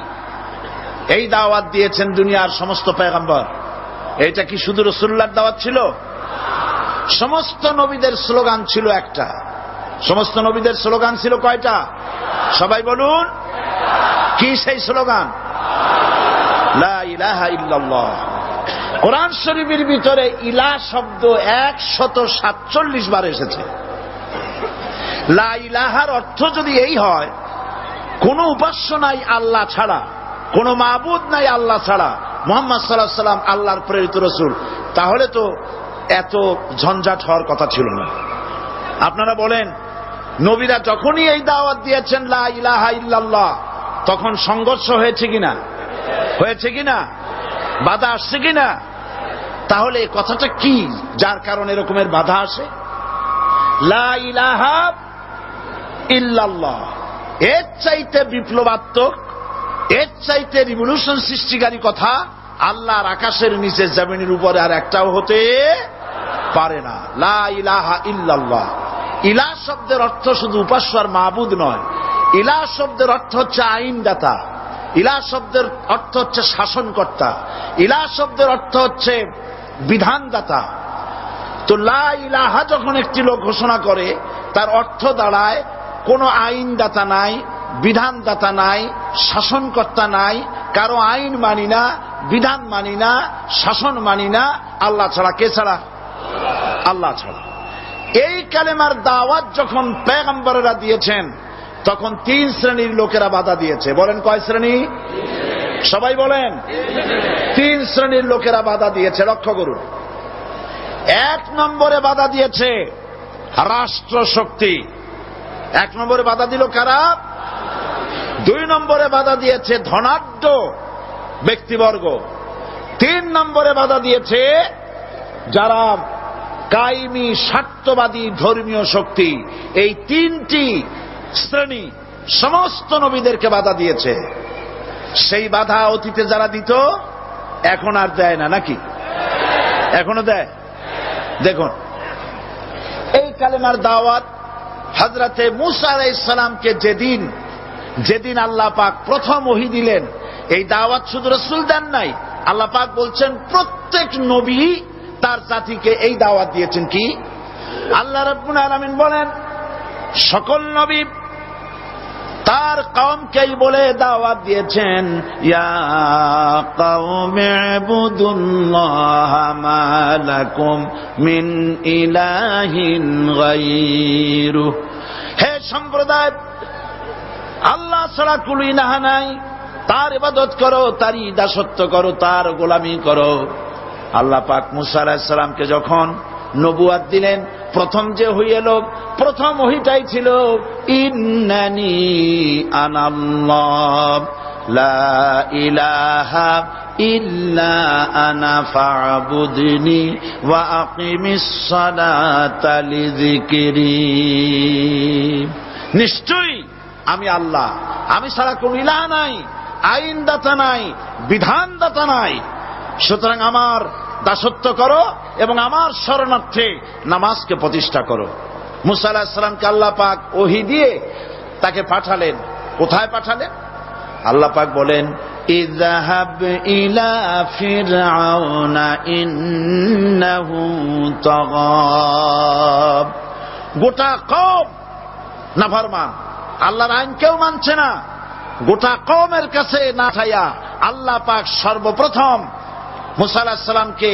A: এই দাওয়াত দিয়েছেন দুনিয়ার সমস্ত পয়গম্বর। এটা কি শুধু রাসূলুল্লাহর দাওয়াত ছিল? সমস্ত নবীদের স্লোগান ছিল একটা। সমস্ত নবীদের স্লোগান ছিল কয়টা? সবাই বলুন, কি সেই স্লোগান? লা ইলাহা ইল্লাল্লাহ। কোরআন শরীফের ভিতরে ইলাহ শব্দ 147 বার এসেছে। লা ইলাহার অর্থ যদি এই হয়, কোন উপাস্য নাই আল্লাহ ছাড়া, কোন মাবুদ নাই আল্লাহ ছাড়া, মুহাম্মদ সাল্লাল্লাহু আলাইহি ওয়াসাল্লাম আল্লাহর প্রেরিত রাসূল, তাহলে তো এত ঝঞ্ঝাট হওয়ার কথা ছিল না। আপনারা বলেন, নবীরা যখনই এই দাওয়াত দিয়েছেন লা ইলাহা ইল্লাল্লাহ, তখন সংঘর্ষ হয়েছে কিনা? হয়েছে কিনা? বাধা আসছে কিনা? তাহলে এই কথাটা কি যার কারণে এরকমের বাধা আসে? লা ইলাহা ইল্লাল্লাহ, এর চাইতে বিপ্লবাত্মক, এর চাইতে রিভলিউশন সৃষ্টিকারী কথা আল্লাহর আকাশের নিচে জমিনের উপরে আর একটাও হতে পারে না। লা ইলাহা ইল্লাল্লাহ। ইলাহ শব্দের অর্থ শুধু উপাস্য আর মাবুদ নয়। ইলাহ শব্দের অর্থ হচ্ছে আইনদাতা, ইলাহ শব্দের অর্থ হচ্ছে শাসনকর্তা, ইলাহ শব্দের অর্থ হচ্ছে বিধানদাতা। তো লা ইলাহা যখন একটি লোক ঘোষণা করে, তার অর্থ দাঁড়ায় কোন আইনদাতা নাই, বিধানদাতা নাই, শাসনকর্তা নাই, কারো আইন মানি না, বিধান মানি না, শাসন মানি না, আল্লাহ ছাড়া। কে ছাড়া? আল্লাহ ছাড়া। এই কালেমার দাওয়াত যখন পয়গম্বরেরা দিয়েছেন, তখন 3 শ্রেণীর লোকেরা বাধা দিয়েছে। বলেন কয় শ্রেণী? সবাই বলেন। 3 শ্রেণীর লোকেরা বাধা দিয়েছে। লক্ষ্য করুন। 1 নম্বরে বাধা দিয়েছে রাষ্ট্রশক্তি। 1 নম্বরে বাধা দিল কারা? 2 নম্বরে বাধা দিয়েছে ধনাঢ্য ব্যক্তিবর্গ। 3 নম্বরে বাধা দিয়েছে যারা কায়েমি স্বার্থবাদী ধর্মীয় শক্তি, এই তিনটি শ্রেণী সমস্ত নবীদেরকে বাধা দিয়েছে। সেই বাধা অতীতে যারা দিত এখন আর দেয় না, নাকি এখনো দেয়? দেখুন, এই কালেমার দাওয়াত হযরতে মূসা আলাইহিস সালামকে যেদিন আল্লাহ পাক প্রথম ওহী দিলেন, এই দাওয়াত শুধু রাসূল দেন নাই, আল্লাহ পাক বলছেন প্রত্যেক নবী তার জাতিকে এই দাওয়াত দিয়েছেন। কি? আল্লাহ রাব্বুল আলামিন বলেন সকল নবী তার কওমকেই বলে দাওয়াত দিয়েছেন, ইয়া কওমি ইবুদুল্লাহা মা লাকুম মিন ইলাহিন গায়রু। হে সম্প্রদায়, আল্লাহ ছাড়া কোন ইলাহ নাই, তার ইবাদত করো, তারই দাসত্ব করো, তার গোলামি করো। আল্লাহ পাক মূসা আলাইহিস সালামকে যখন নবুয়াত দিলেন, প্রথম যে ওহী এলো, প্রথম ওহীটাই ছিল ইন্নানি আনাল্লাহ লা ইলাহা ইল্লা আনা ফা'বুদনি ওয়া আকিমিস সালাতা লিযিকরি। নিশ্চয়ই আমি আল্লাহ, আমি ছাড়া কোন ইলাহ নাই, আইনদাতা নাই, বিধানদাতা নাই, সুতরাং আমার দাসত্ব করো এবং আমার শরণার্থে নামাজকে প্রতিষ্ঠা করো। মূসা আলাইহিস সালামকে আল্লাহ পাক ওহী দিয়ে তাকে পাঠালেন। কোথায় পাঠালেন? আল্লাহ পাক বলেন ইযহাব ইলা ফিরআউনা ইন্নাহু তাগা। গোটা কওম নাফরমান, আল্লাহর আইন কেউ মানছে না, গোটা কওমের কাছে না ছায়া আল্লাহ পাক সর্বপ্রথম মূসা আলাইহিস সালামকে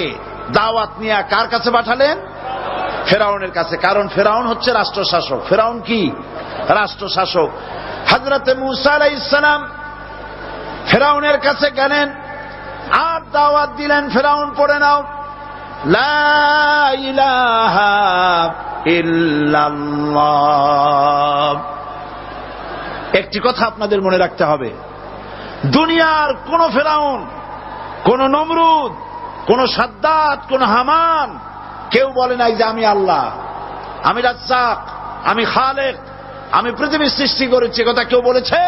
A: দাওয়াত নিয়ে কার কাছে পাঠালেন? ফেরাউনের কাছে। কারণ ফেরাউন হচ্ছে রাষ্ট্রশাসক। ফেরাউন কি? রাষ্ট্রশাসক। হযরতে মূসা আলাইহিস সালাম ফেরাউনের কাছে গেলেন আর দাওয়াত দিলেন, ফেরাউন পড়ে নাও লা ইলাহা ইল্লাল্লাহ। একটি কথা আপনাদের মনে রাখতে হবে, দুনিয়ার কোন ফেরাউন, কোন নমরুদ, কোন সাদ্দাত, কোন হামান কেউ বলে নাই যে আমি আল্লাহ, আমি রাজ্জাক, আমি খালেক, আমি পৃথিবী সৃষ্টি করেছি। কথা কেউ বলেছে?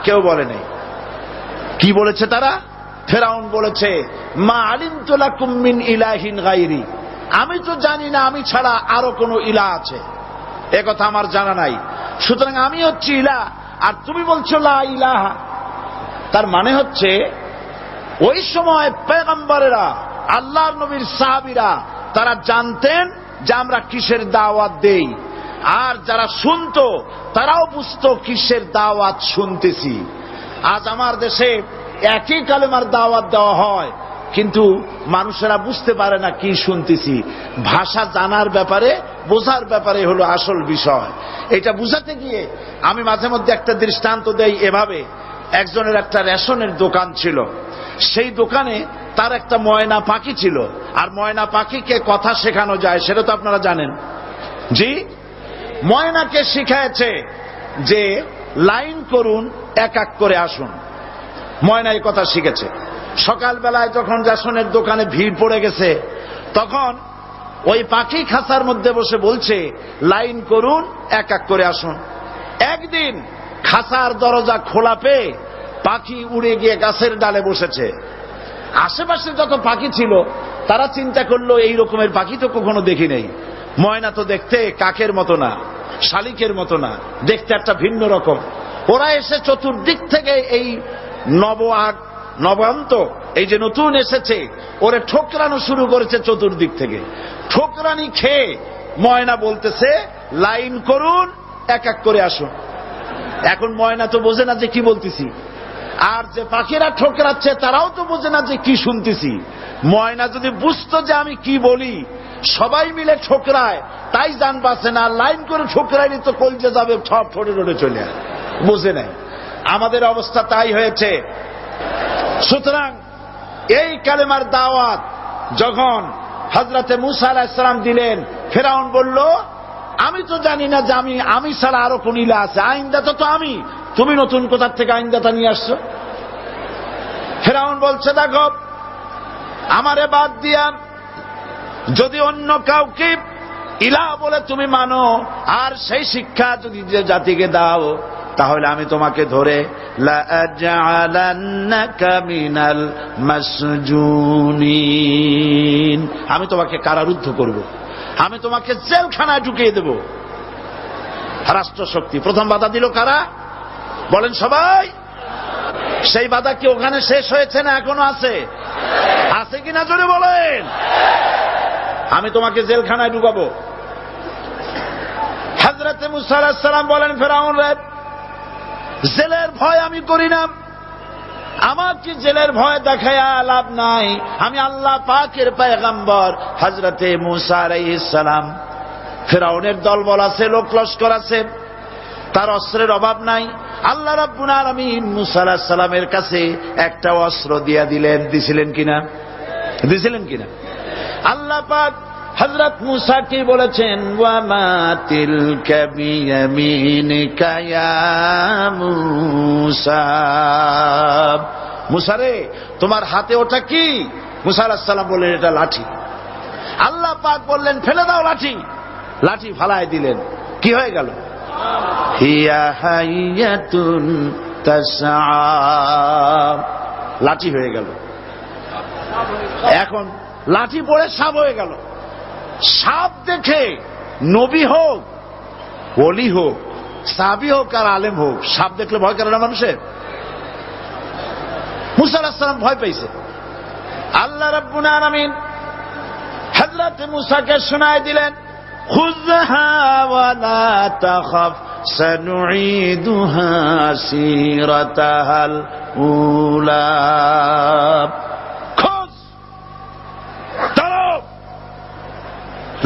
A: কেউ বলে নাই। কি বলেছে তারা? ফেরাউন বলেছে মা আলিমতু লাকুম মিন ইলাহিন গায়রি, আমি তো জানি না আমি ছাড়া আরো কোন ইলাহ আছে, এ কথা আমার জানা নাই, সুতরাং আমি হচ্ছি ইলাহ আর তুমি বলছো লা ইলাহা। তার মানে হচ্ছে ওই সময় পয়গম্বরেরা, আল্লাহর নবীর সাহাবীরা তারা জানতেন যে আমরা কিসের দাওয়াত দেই, আর যারা শুনতো তারাও বুঝতো কিসের দাওয়াত শুনতেছি। আজ আমার দেশে একই কালেমার দাওয়াত দেওয়া হয়, কিন্তু মানুষেরা বুঝতে পারে না কি শুনতেছি। ভাষা জানার ব্যাপারে, বোঝার ব্যাপারে হলো আসল বিষয়। এটা বুঝাতে গিয়ে আমি মাঝে মধ্যে একটা দৃষ্টান্ত দেই এভাবে। একজনের একটা রেশনের দোকান ছিল, সেই দোকানে তার একটা ময়না পাখি ছিল, আর ময়না পাখিকে কথা শেখানো যায় সেটা তো আপনারা জানেন। জি, ময়নাকে শিখায়েছে যে লাইন করুন, এক এক করে আসুন। ময়না এই কথা শিখেছে। সকালবেলায় যখন রেশনের দোকানে ভিড় পড়ে গেছে, তখন ওই পাখি খাঁচার মধ্যে বসে বলছে লাইন করুন, এক এক করে আসুন। একদিন খাঁচার দরজা খোলা পেয়ে পাখি উড়ে গিয়ে গাছের ডালে বসেছে। আশেপাশে যত পাখি ছিল তারা চিন্তা করলো এই রকমের পাখি তো কখনো দেখি নেই। ময়না তো দেখতে কাকের মতো না, শালিকের মতো না, দেখতে একটা ভিন্ন রকম। ওরা এসে চতুর্দিক থেকে এই নবান্ত, এই যে নতুন এসেছে, ওরে ঠোকরানো শুরু করেছে চতুর্দিক থেকে। ঠোকরানি খেয়ে ময়না বলতেছে লাইন করুন, এক এক করে আসুন। এখন ময়না তো বোঝে না যে কি বলতেছি, আর যে পাখিরা ঠোকরাচ্ছে তারাও তো বোঝে না যে কি শুনতেছি। ময়না যদি বুঝতো যে আমি কি বলি, সবাই মিলে ঠোকরায়, তাই জান বাঁচে না। লাইন করে ঠোকরাইনি তো কলজে যাবে, সব ঠোঁটে ঠোঁটে চলে আসে, বোঝে নাই। আমাদের অবস্থা তাই হয়েছে। সুতরাং এই কালেমার দাওয়াত যখন হযরতে মূসা আলাইহিস সালাম দিলেন, ফেরাউন বলল আমি তো জানি না যে আমি ছাড়া আরো কোন ইলাহ আছে, আইনদাতা তো আমি, তুমি নতুন কোথা থেকে আইনদাতা নিয়ে আসছো? ফেরাউন বলছে দেখো, আমারে বাদ দিয়া যদি অন্য কাউকে ইলাহ বলে তুমি মানো আর সেই শিক্ষা যদি যে জাতিকে দাও, তাহলে আমি তোমাকে ধরে লাআজআলান্নাকা মিনাল মাসজুনিন, আমি তোমাকে কারারুদ্ধ করব, আমি তোমাকে জেলখানায় ঢুকিয়ে দেব। রাষ্ট্রশক্তি প্রথম বাধা দিল কারা? বলেন সবাই। সেই বাধা কি ওখানে শেষ হয়েছে না এখনো আছে? আছে কিনা জোরে বলেন। আমি তোমাকে জেলখানায় ঢুকাবো। হযরত মুসা আলাইহিস সালাম বলেন, ফেরাউন রে, জেলের ভয় আমি করি না, আমার কি জেলের ভয় দেখায়া লাভ নাই, আমি আল্লাহ পাকের পয়গম্বর। হযরত মুসা আলাইহিস সালাম, ফেরাউনের দলবল আছে, লোক লস্কর আছে, তার অস্ত্রের অভাব নাই। আল্লাহ রাব্বুল আলামিন মুসা আলাইহিস সালামের কাছে একটা অস্ত্র দিয়া দিলেন। দিছিলেন কিনা? আল্লাহ পাক হযরত মুসা কি বলেছেন? ওয়া মা তিলকা বিয়ামিনিকা ইয়া মুসা, মুসা রে তোমার হাতে ওটা কি? মুসা আলাইহিস সালাম বললেন, এটা লাঠি। আল্লাহ পাক বললেন, ফেলে দাও লাঠি। লাঠি ফালায় দিলেন। কি হয়ে গেল? হিয়া হাইয়াতুন তাসআ, লাঠি হয়ে গেল। এখন লাঠি পড়ে সাপ হয়ে গেল। সাপ দেখে নবী হোক, ওলি হোক, সাহাবী হোক আর আলেম হোক, সাপ দেখলে ভয় করে না মানুষের? মুসা আলাইহিস সালাম ভয় পেয়েছে। আল্লাহ রাব্বুল আলামিন হযরত মুসাকে শোনায় দিলেন, খুযহা ওয়া লা তাখাফ সানুঈদুহা সিরাতাহাল উলা,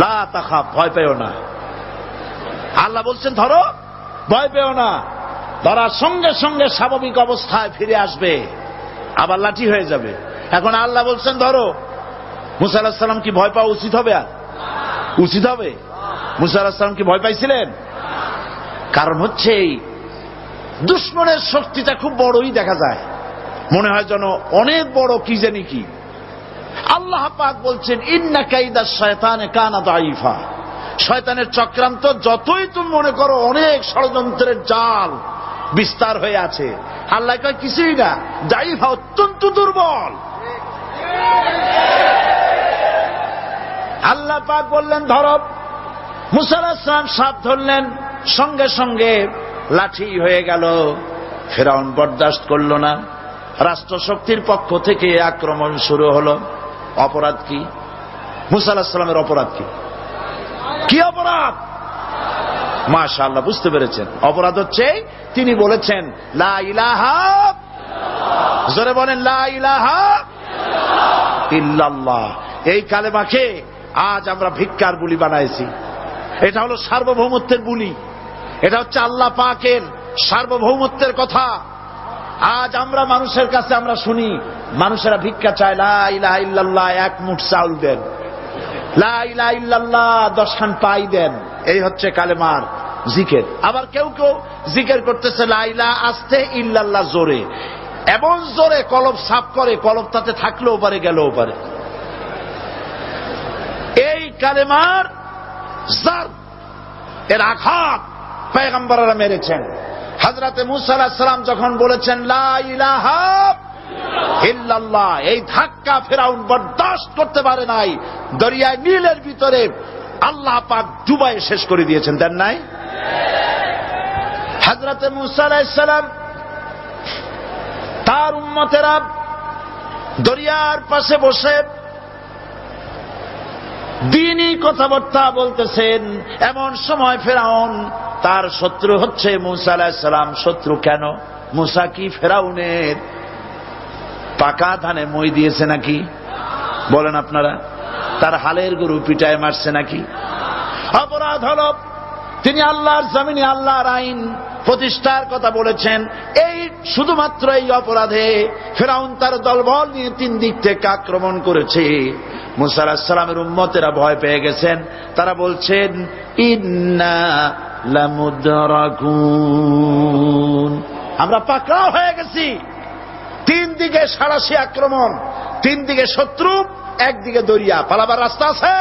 A: লা তাখাফ, ভয় পেও না। আল্লাহ বলছেন ধরো, ভয় পেও না। ধরার সঙ্গে সঙ্গে স্বাভাবিক অবস্থায় ফিরে আসবে, আবার লাঠি হয়ে যাবে। এখন আল্লাহ বলছেন ধরো। মুসা আলাইহিস সালাম কি ভয় পাওয়া উচিত হবে? আর উচিত হবে? মুসা আলাইহিস সালাম কি ভয় পাইছিলেন? কারণ হচ্ছে এই দুশমনের শক্তিটা খুব বড়ই দেখা যায়, মনে হয় যেন অনেক বড়, কি জানি কি। আল্লাহ পাক বলছেন, ইন্না কাইদাশ শায়তানে কানা দাঈফা, শয়তানের চক্রান্ত যতই তুমি মনে করো অনেক ষড়যন্ত্রের জাল বিস্তার হয়ে আছে, আল্লাহ কয় কিছুই না, দাঈফা, অত্যন্ত দুর্বল। আল্লাহ পাক বললেন ধরো। মুসা আলাইহিস সালাম সাপ ধরলেন, সঙ্গে সঙ্গে লাঠি হয়ে গেল। ফেরাউন বরদাস্ত করল না। রাষ্ট্রশক্তির পক্ষ থেকে আক্রমণ শুরু হলো। অপরাধ কি? মুসা আলাইহিস সালামের অপরাধ কি? কি অপরাধ? মাশাআল্লাহ, বুঝতে পেরেছেন। অপরাধ হচ্ছে তিনি বলেছেন লা ইলাহা, জোরে বলেন লা ইলাহা ইল্লাল্লাহ। এই কালেমাকে আজ আমরা ভিক্ষার বুলি বানাইছি। এটা হলো সার্বভৌমত্বের বুলি, এটা হচ্ছে আল্লাহ পাকের সার্বভৌমত্বের কথা। আজ আমরা মানুষের কাছে আমরা শুনি, মানুষেরা ভিক্ষা চায়, লা ইলাহা ইল্লাল্লাহ, এক মুঠ চাউল দেন, লা ইলাহা ইল্লাল্লাহ 10 খান পাই দেন। এই হচ্ছে কালেমার জিকির। আবার কেউ কেউ জিকির করতেছে লা ইলাহা আস্তে, ইল্লাল্লাহ জোরে, এমন জোরে কলব সাফ করে, কলব তাতে থাকলেও পারে গেলেও পারে। এই কালেমার জার, এর আঘাত পয়গম্বররা মেরেছেন। হযরত মুসা আলাইহিস সালাম যখন বলেছেন লা ইলাহা ইল্লাল্লাহ, এই ধাক্কা ফেরাউন বরদাস্ত করতে পারে নাই। দরিয়ায় নীলের ভিতরে আল্লাহ পাক ডুবাই শেষ করে দিয়েছেন, দেন নাই? হযরত মুসা আলাইহিস সালাম, তার উম্মতেরা দরিয়ার পাশে বসে দ্বীনি কথাবার্তা বলতেছেন। এমন সময় ফেরাউন, তার শত্রু হচ্ছে মুসা আলাইহিস সালাম। শত্রু কেন? মুসা কি ফেরাউনের পাকা ধানে মই দিয়েছে নাকি? বলেন আপনারা। তার হালের গরু পিটায় মারছে নাকি? অপরাধ হলো তিনি আল্লাহর জমিনে আল্লাহর আইন প্রতিষ্ঠার কথা বলেছেন। এই শুধুমাত্র এই অপরাধে ফেরাউন তার দলবল নিয়ে 3 দিক থেকে আক্রমণ করেছে। মুসা আলাইহিস সালামের উম্মতেরা ভয় পেয়ে গেছেন। তারা বলছেন ইন্না লামুদরাকুন, আমরা পাকড়াও হয়ে গেছি। 3 দিকে সাড়াশি আক্রমণ, 3 দিকে শত্রু, একদিকে দরিয়া, পালাবার রাস্তা আছে?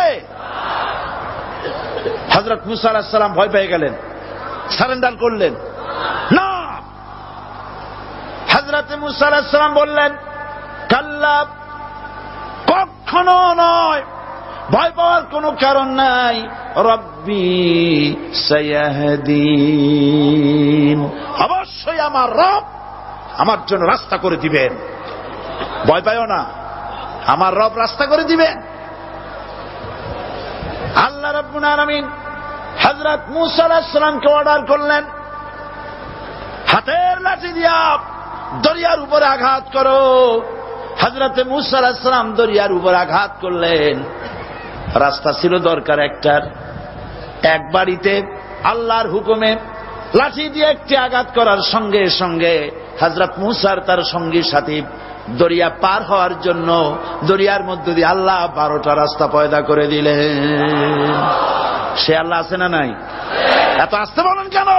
A: হযরত মুসা আলাইহিস সালাম ভয় পেয়ে গেলেন, সারেন্ডার করলেন না। হযরত মুসা আলাইহিস সালাম বললেন, কাল্লা, কখনো নয়, ভয় পাওয়ার কোনো কারণ নাই। রব্বি সায়াহদিন, অবশ্যই আমার রব আমার জন্য রাস্তা করে দিবেন। ভয় পাইও না, আমার রব রাস্তা করে দিবেন। আল্লাহ রাব্বুল আলামিন হযরত মুসা আলাইহিস সালামকে অর্ডার করলেন, হাতের লাঠি দিয়া দরিয়ার উপরে আঘাত করো। হযরত মুসা আলাইহিস সালাম দরিয়ার উপর আঘাত করলেন। রাস্তা ছিল দরকার একটার, এক বাড়িতে আল্লাহর হুকুমে লাঠি দিয়ে একটি আঘাত করার সঙ্গে সঙ্গে হযরত মুসার তার সঙ্গী সাথী দরিয়া পার হওয়ার জন্য দরিয়ার মধ্য দিয়ে আল্লাহ 12টা রাস্তা পয়দা করে দিলেন। সে আল্লাহ আছে না নাই? এত আসতে বলেন কেন?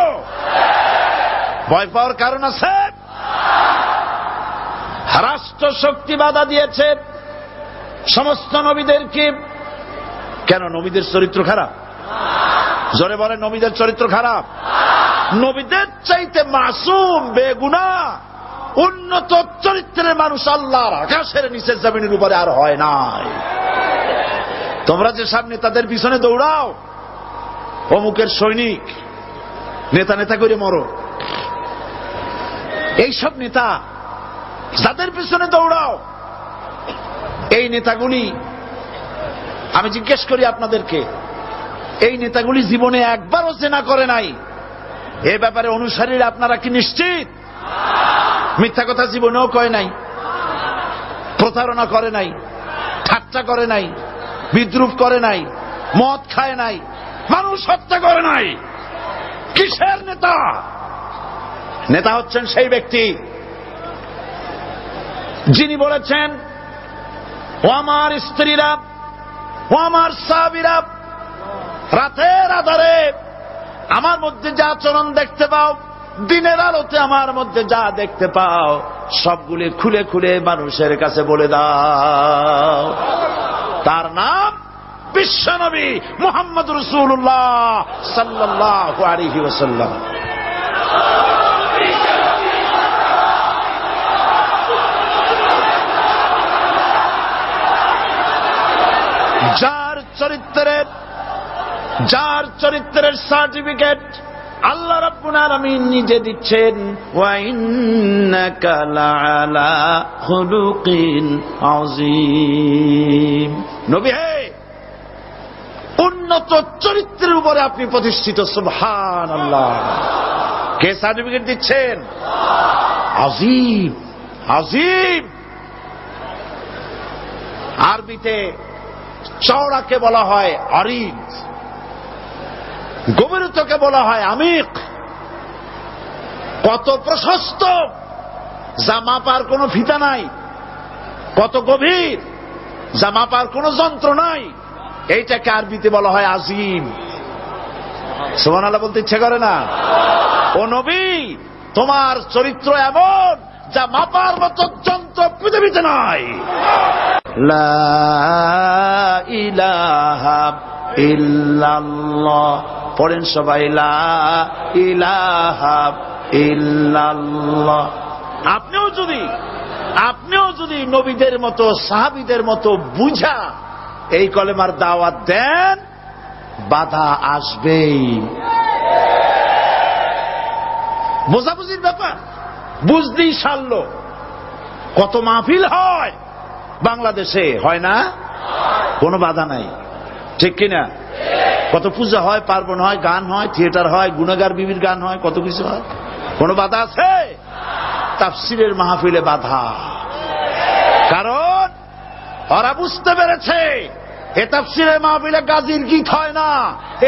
A: ভয় পাওয়ার কারণ আছে? রাষ্ট্র শক্তি বাধা দিয়েছে সমস্ত নবীদেরকে। কেন? নবীদের চরিত্র খারাপ? জোরে বলেন, নবীদের চরিত্র খারাপ? নবীদের চাইতে মাসুম, বেগুনাহ, উন্নত চরিত্রের মানুষ আল্লাহর আকাশের নিচে জমিনের উপরে আর হয় নাই। তোমরা যে সামনে তাদের পিছনে দৌড়াও, অমুকের সৈনিক, নেতা নেতা করে মরো, এইসব নেতা যাদের পিছনে দৌড়াও, এই নেতাগুলি, আমি জিজ্ঞেস করি আপনাদেরকে, এই নেতাগুলি জীবনে একবারও জেনা করে নাই। এ ব্যাপারে অনুসারীরা আপনারা কি নিশ্চিত? মিথ্যা কথা জীবনেও কয় নাই, প্রতারণা করে নাই, ঠাট্টা করে নাই, বিদ্রুপ করে নাই, মদ খায় নাই, মানুষ হত্যা করে নাই। কিসের নেতা? নেতা হচ্ছেন সেই ব্যক্তি যিনি বলেছেন, ও আমার স্ত্রীরা, ও আমার সাহাবীরা, রাতের আধারে আমার মধ্যে যা আচরণ দেখতে পাও, দিনের আলোতে আমার মধ্যে যা দেখতে পাও, সবগুলি খুলে খুলে মানুষের কাছে বলে দাও। তার নাম বিশ্বনবী মুহাম্মদ রাসূলুল্লাহ সাল্লাল্লাহু আলাইহি ওয়াসাল্লাম। যার চরিত্রের সার্টিফিকেট আল্লাহ রাব্বুল আলামিন নিজে দিচ্ছেন, ওয়া ইন্নাকা লাআলা খুলুকিন আযীম। নবী হে, উন্নত চরিত্রের উপরে আপনি প্রতিষ্ঠিত। সুবহানাল্লাহ। কে সার্টিফিকেট দিচ্ছেন? আযীম, আযীম। আরবিতে চওড়াকে বলা হয় আরিদ, গভীরতাকে বলা হয় আমিক। কত প্রশস্ত, যা মাপার কোনো ফিতা নাই, কত গভীর, যা মাপার কোনো যন্ত্র নাই, এইটাকে আরবিতে বলা হয় আজিম। সুবহানাল্লাহ বলতে ইচ্ছে করে না? ও নবী, তোমার চরিত্র এমন যা মাপার মতো যন্ত্র পৃথিবীতে নাই।
B: লা ইলাহা ইল্লাল্লাহ। পড়েন সবাই, লা ইলাহা ইল্লাল্লাহ।
A: আপনিও যদি নবীদের মতো, সাহাবীদের মতো বুঝা এই কলেমার দাওয়াত দেন, বাধা আসবেই। বোঝাবুঝির ব্যাপার, বুঝতেই সারল। কত মাহফিল হয় বাংলাদেশে, হয় না? কোনো বাধা নাই, ঠিক কিনা? কত পূজা হয়, পার্বণ হয়, গান হয়, থিয়েটার হয়, গুনাহগার বিবির গান হয়, কত কিছু হয়। কোনো বাধা আছে? তাফসীরের মাহফিলে বাধা। কারণ ওরা বুঝতে পেরেছে এ তাফসীরের মাহফিলে গাজীর গীত হয় না,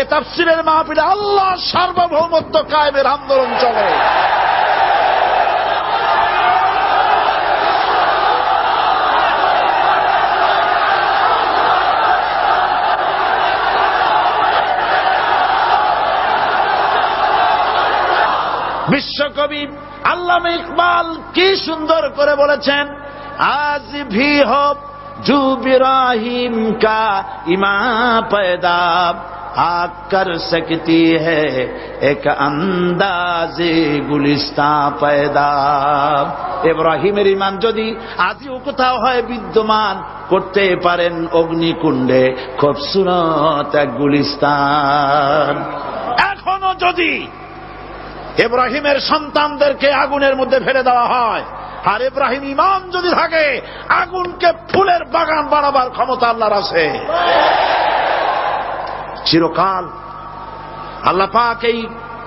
A: এ তাফসীরের মাহফিলে আল্লাহর সার্বভৌমত্ব কায়েমের আন্দোলন চলে। বিশ্বকবি আল্লামা ইকবাল কি সুন্দর করে বলেছেন, আজ ভি হো
B: जो इब्राहिम का इमाम पैदा आग कर सकती है एक अंदाजे गुलिस्तां पैदा। ইব্রাহিমের ঈমান যদি আজও কোথাও হয় বিদ্যমান, করতে পারেন অগ্নিকুণ্ডে খুবসুরত এক গুলিস্তান।
A: এখনো যদি ইব্রাহিমের সন্তানদেরকে আগুনের মধ্যে ফেলে দেওয়া হয়, আর ইব্রাহিম ঈমান যদি থাকে, আগুনকে ফুলের বাগান বানাবার ক্ষমতা আল্লাহর আছে। চিরকাল আল্লাহ পাক এই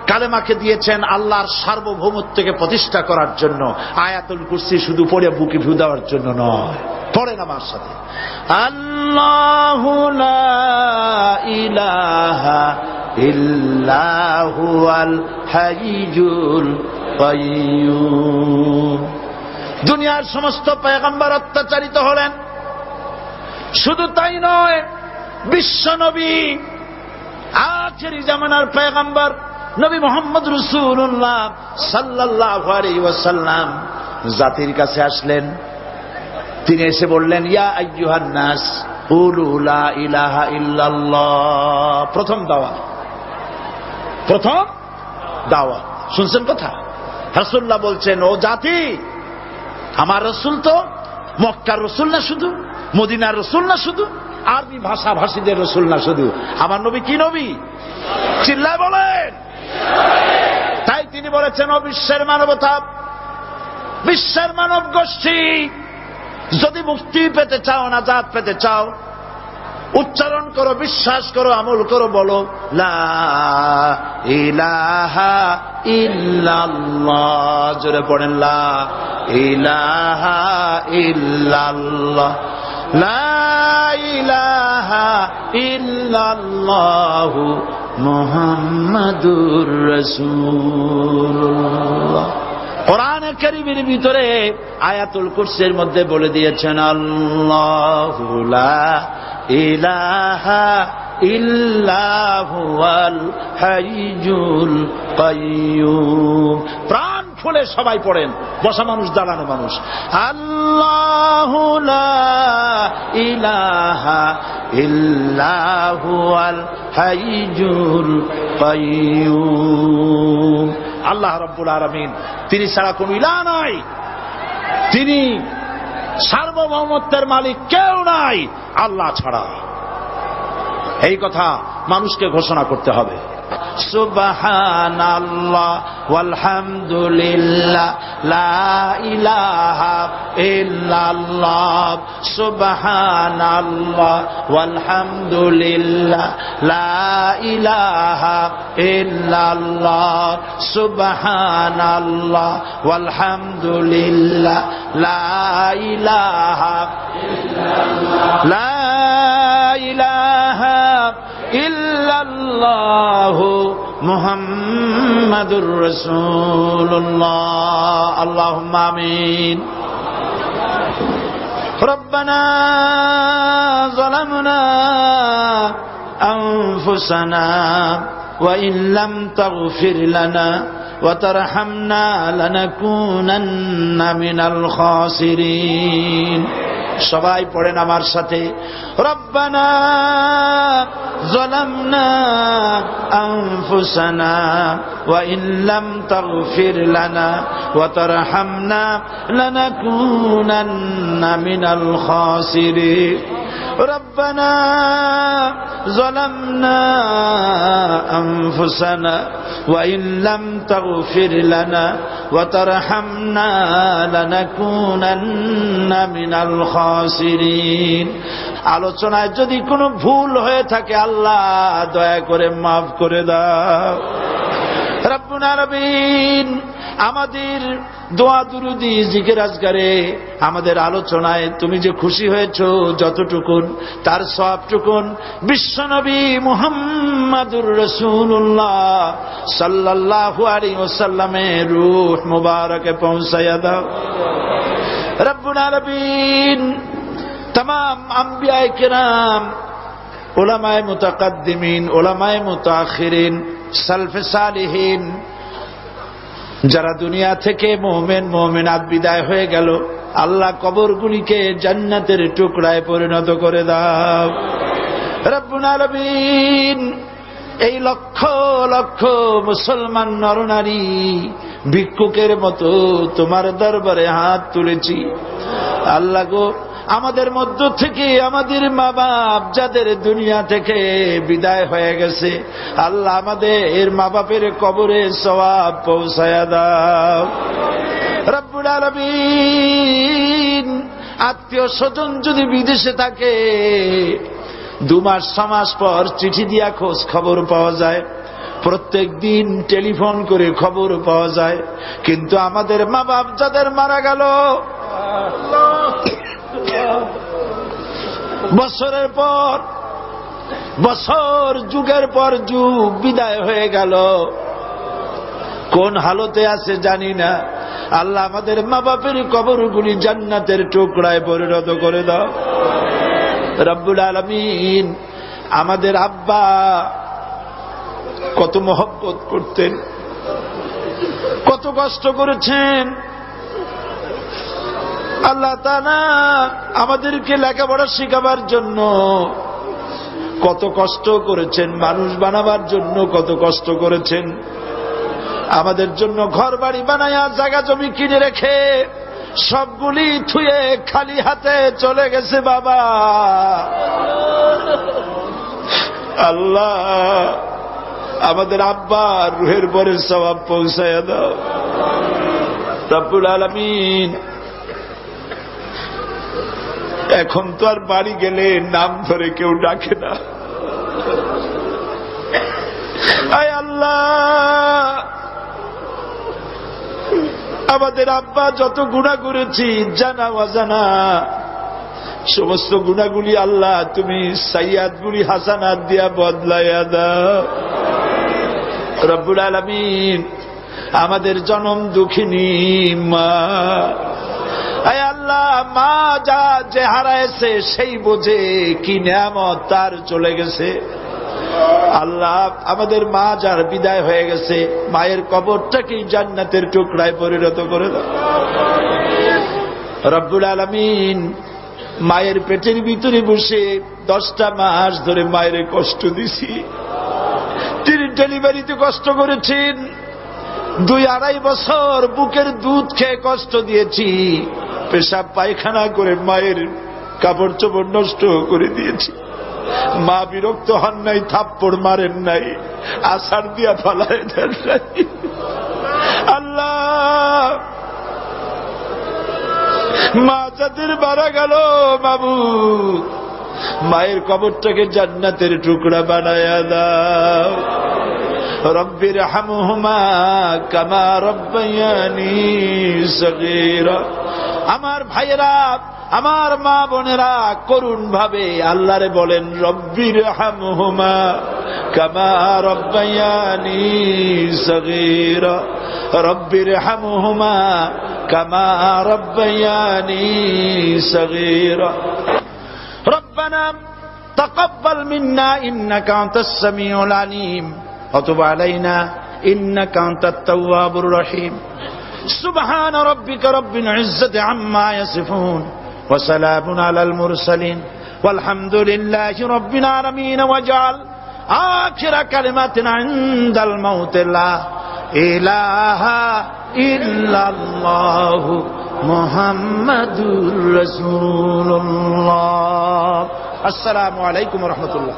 A: কালেমাকে দিয়েছেন আল্লাহর সার্বভৌমত্বকে প্রতিষ্ঠা করার জন্য। আয়াতুল কুরসি শুধু পড়ে বুকে ফু দেওয়ার জন্য নয়। পড়েন আমার সাথে,
B: আল্লাহু লা ইলাহা ইল্লা হুয়াল হাইয়ুল কাইয়্যুম।
A: দুনিয়ার সমস্ত পয়গম্বর অত্যাচারিত হলেন, শুধু তাই নয়, বিশ্ব নবী আখেরি জামানার পয়গম্বর নবী মুহাম্মদ রাসূলুল্লাহ সাল্লাল্লাহু আলাইহি ওয়াসাল্লাম জাতির কাছে আসলেন। তিনি এসে বললেন, ইয়া আইয়ুহান নাস কুলু লা ইলাহা ইল্লাল্লাহ। প্রথম দাওয়া শুনছেন কথা? রাসূলুল্লাহ বলছেন, ও জাতি, আমার রাসূল তো মক্কার রাসূল না শুধু, মদিনার রাসূল না শুধু, আরবি ভাষাভাষীদের রাসূল না শুধু, আমার নবী কি নবী? চিল্লায় বলেন। তাই তিনি বলেছেন, ও বিশ্বের মানবতা, বিশ্বের মানব গোষ্ঠী, যদি মুক্তি পেতে চাও, নাজাত পেতে চাও, উচ্চারণ করো, বিশ্বাস করো, আমল করো, বলো লা ইলাহা ইল্লাল্লাহ। জোরে পড়েন, লা ইলাহা ইল্লাল্লাহ, লা ইলাহা ইল্লাল্লাহু মুহাম্মাদুর রাসূলুল্লাহ। কোরআনে কারীমের ভিতরে আয়াতুল কুরসির মধ্যে বলে দিয়েছেন, আল্লাহু লা ইলাহা ইল্লা হুয়াল হাইয়ুল কাইয়্যুম। প্রাণ খুলে সবাই পড়েন, বসা মানুষ, দাঁড়ানো মানুষ। আল্লাহু লা ইলাহা ইল্লা হুয়াল হাইয়ুল কাইয়্যুম। আল্লাহ রাব্বুল আলামিন, তিনি ছাড়া কোন ইলাহ নাই, তিনি সার্বভৌমত্বের মালিক, কেউ নাই আল্লাহ ছাড়া। এই কথা মানুষকে ঘোষণা করতে হবে। সুবহানাল্লাহ ওয়ালহামদুলিল্লাহ লা ইলাহা ইল্লাল্লাহ। সুবহানাল্লাহ ওয়ালহামদুলিল্লাহ লা ইলাহা ইল্লাল্লাহ। সুবহানাল্লাহ ওয়ালহামদুলিল্লাহ লা ইলাহা ইল্লাল্লাহ, লা ইলাহা ইল্লাল্লাহু মুহাম্মাদুর রাসূলুল্লাহ। আল্লাহুম্মা আমিন। রব্বানা যালামনা আনফুসানা ওয়া ইন লাম তাগফির লানা ওয়া তারহামনা লানাকুনান্না মিনাল খাসিরিন। সবাই পড়েন আমার সাথে, রব্বানা যালামনা আনফুসানা ওয়া ইন লাম তাগফির লানা ওয়া তারহামনা লানাকুনান্না মিনাল খাসিরিন। রব্বানা যালামনা আনফুসানা ওয়া ইন লাম তাগফির লানা ওয়া তারহামনা লানাকুনান্না মিনাল খাসিরিন। আলোচনায় যদি কোনো ভুল হয়ে থাকে আল্লাহ দয়া করে মাফ করে দাও। রব্বুল আলামিন, আমাদের দোয়া দুরুদি জিকির আজকারে, আমাদের আলোচনায় তুমি যে খুশি হয়েছো যতটুকুন, তার সবটুকুন বিশ্বনবী মুহাম্মাদুর রাসূলুল্লাহ সাল্লাল্লাহু আলাইহি ওয়াসাল্লামের রূহ মুবারকে পৌঁছায়া দাও। রব্বুল আলামিন, तमाम अंबियाए किराम, उलमाए मुतकद्दिमीन, उलमाए मुताखिरीन, सलफे सालिहीन, যারা দুনিয়া থেকে মুমিন মুমিনাত বিদায় হয়ে গেল, আল্লাহ কবরগুলিকে জান্নাতের টুকরায় পরিণত করে দাও। রব্বুল আলামিন, এই লক্ষ লক্ষ মুসলমান নরনারী ভিক্ষুকের মতো তোমার দরবারে হাত তুলেছি। আল্লাহ গো, আমাদের মধ্য থেকে আমাদের মা বাপ যাদের দুনিয়া থেকে বিদায় হয়ে গেছে, আল্লাহ আমাদের মা বাপের কবরে সওয়াব পৌঁছায়া দাও। রব্বুল আলামিন, আত্মীয় স্বজন যদি বিদেশে থাকে 2 মাস 6 মাস পর চিঠি দিয়া খোঁজ খবর পাওয়া যায়, প্রত্যেক দিন টেলিফোন করে খবর পাওয়া যায়, কিন্তু আমাদের মা বাপ যাদের মারা গেল, বছরের পর বছর, যুগের পর যুগ বিদায় হয়ে গেল, কোন হালতে আছে জানি না। আল্লাহ আমাদের মা বাপের কবরগুলি জান্নাতের টুকরায় পরিণত করে দাও। রব্বুল আলামিন, আমাদের আব্বা কত মহব্বত করতেন, কত কষ্ট করেছেন। আল্লাহ তাআলা আমাদেরকে লেখাপড়া শেখাবার জন্য কত কষ্ট করেছেন, মানুষ বানাবার জন্য কত কষ্ট করেছেন। আমাদের জন্য ঘর বাড়ি বানায়া জায়গা জমি কিনে রেখে সবগুলি থুয়ে খালি হাতে চলে গেছে বাবা। আল্লাহ, আমাদের আব্বার রুহের পরে সওয়াব পৌঁছায়া দাও। রব্বুল আলামিন, এখন তো আর বাড়ি গেলে নাম ধরে কেউ ডাকে না। আয় আল্লাহ, আমাদের আব্বা যত গুনাহ করেছি জানা অজানা, সমস্ত গুনাহগুলি আল্লাহ তুমি সাইয়্যাতগুলি হাসানাত দিয়া বদলাইয়া দাও। রব্বুল আলামিন, আমাদের জনম দুঃখিনী মা, আয় আল্লাহ, মা যা যে হারাইছে সেই বোঝে কি নিয়ামত তার চলে গেছে। আল্লাহ, আমাদের মা যার বিদায় হয়ে গেছে, মায়ের কবরটাকে জান্নাতের টুকরায় পরিণত করে দাও। রব্বুল আলামিন, মায়ের পেটের ভিতরে বসে 10টা মাস ধরে মায়ের কষ্ট দিছি। তিনি ডেলিভারিতে কষ্ট করেছেন, 2-2.5 বছর বুকের দুধ খেয়ে কষ্ট দিয়েছি, পেশাব পায়খানা করে মায়ের কাপড় চোপড় নষ্ট করে দিয়েছি। মা বিরক্ত হন নাই, থাপ্পড় মারেন নাই, আছাড় দিয়া ফালায় দেন নাই। আল্লাহ, মা যাদের মারা গেল মাবুদ, মায়ের কবরটাকে জান্নাতের টুকরা বানায়া দাও। রব্বির হামহুমা কামা রব্বায়ানি সগীরা। আমার ভাইয়েরা, আমার মা বোনেরা করুণ ভাবে আল্লাহরে বলেন, রব্বির হামহুমা কামা রব্বায়ানি সগীরা, রব্বির হামহুমা কামা রব্বায়ানি সগীরা। রব্বানা তাকাব্বাল মিন্না ইন্নাকা আনতাস সামিউল আলিম ওয়া তুব আলাইনা ইন্নাকা আনতাত তাওয়াবুর রহিম। সুবহান রাব্বিকা রাব্বিল ইজ্জাতি আম্মা ইয়াসিফুন ওয়া সালামুন আলাল মুরসালিন ওয়ালহামদুলিল্লাহি রাব্বিল আলামিন। ওয়াজআল আখিরা কালিমাতিনা ইনদাল মাউত লা ইলাহা ইল্লাল্লাহু মুহাম্মাদুর রাসূলুল্লাহ। আসসালামু আলাইকুম ওয়া রাহমাতুল্লাহ।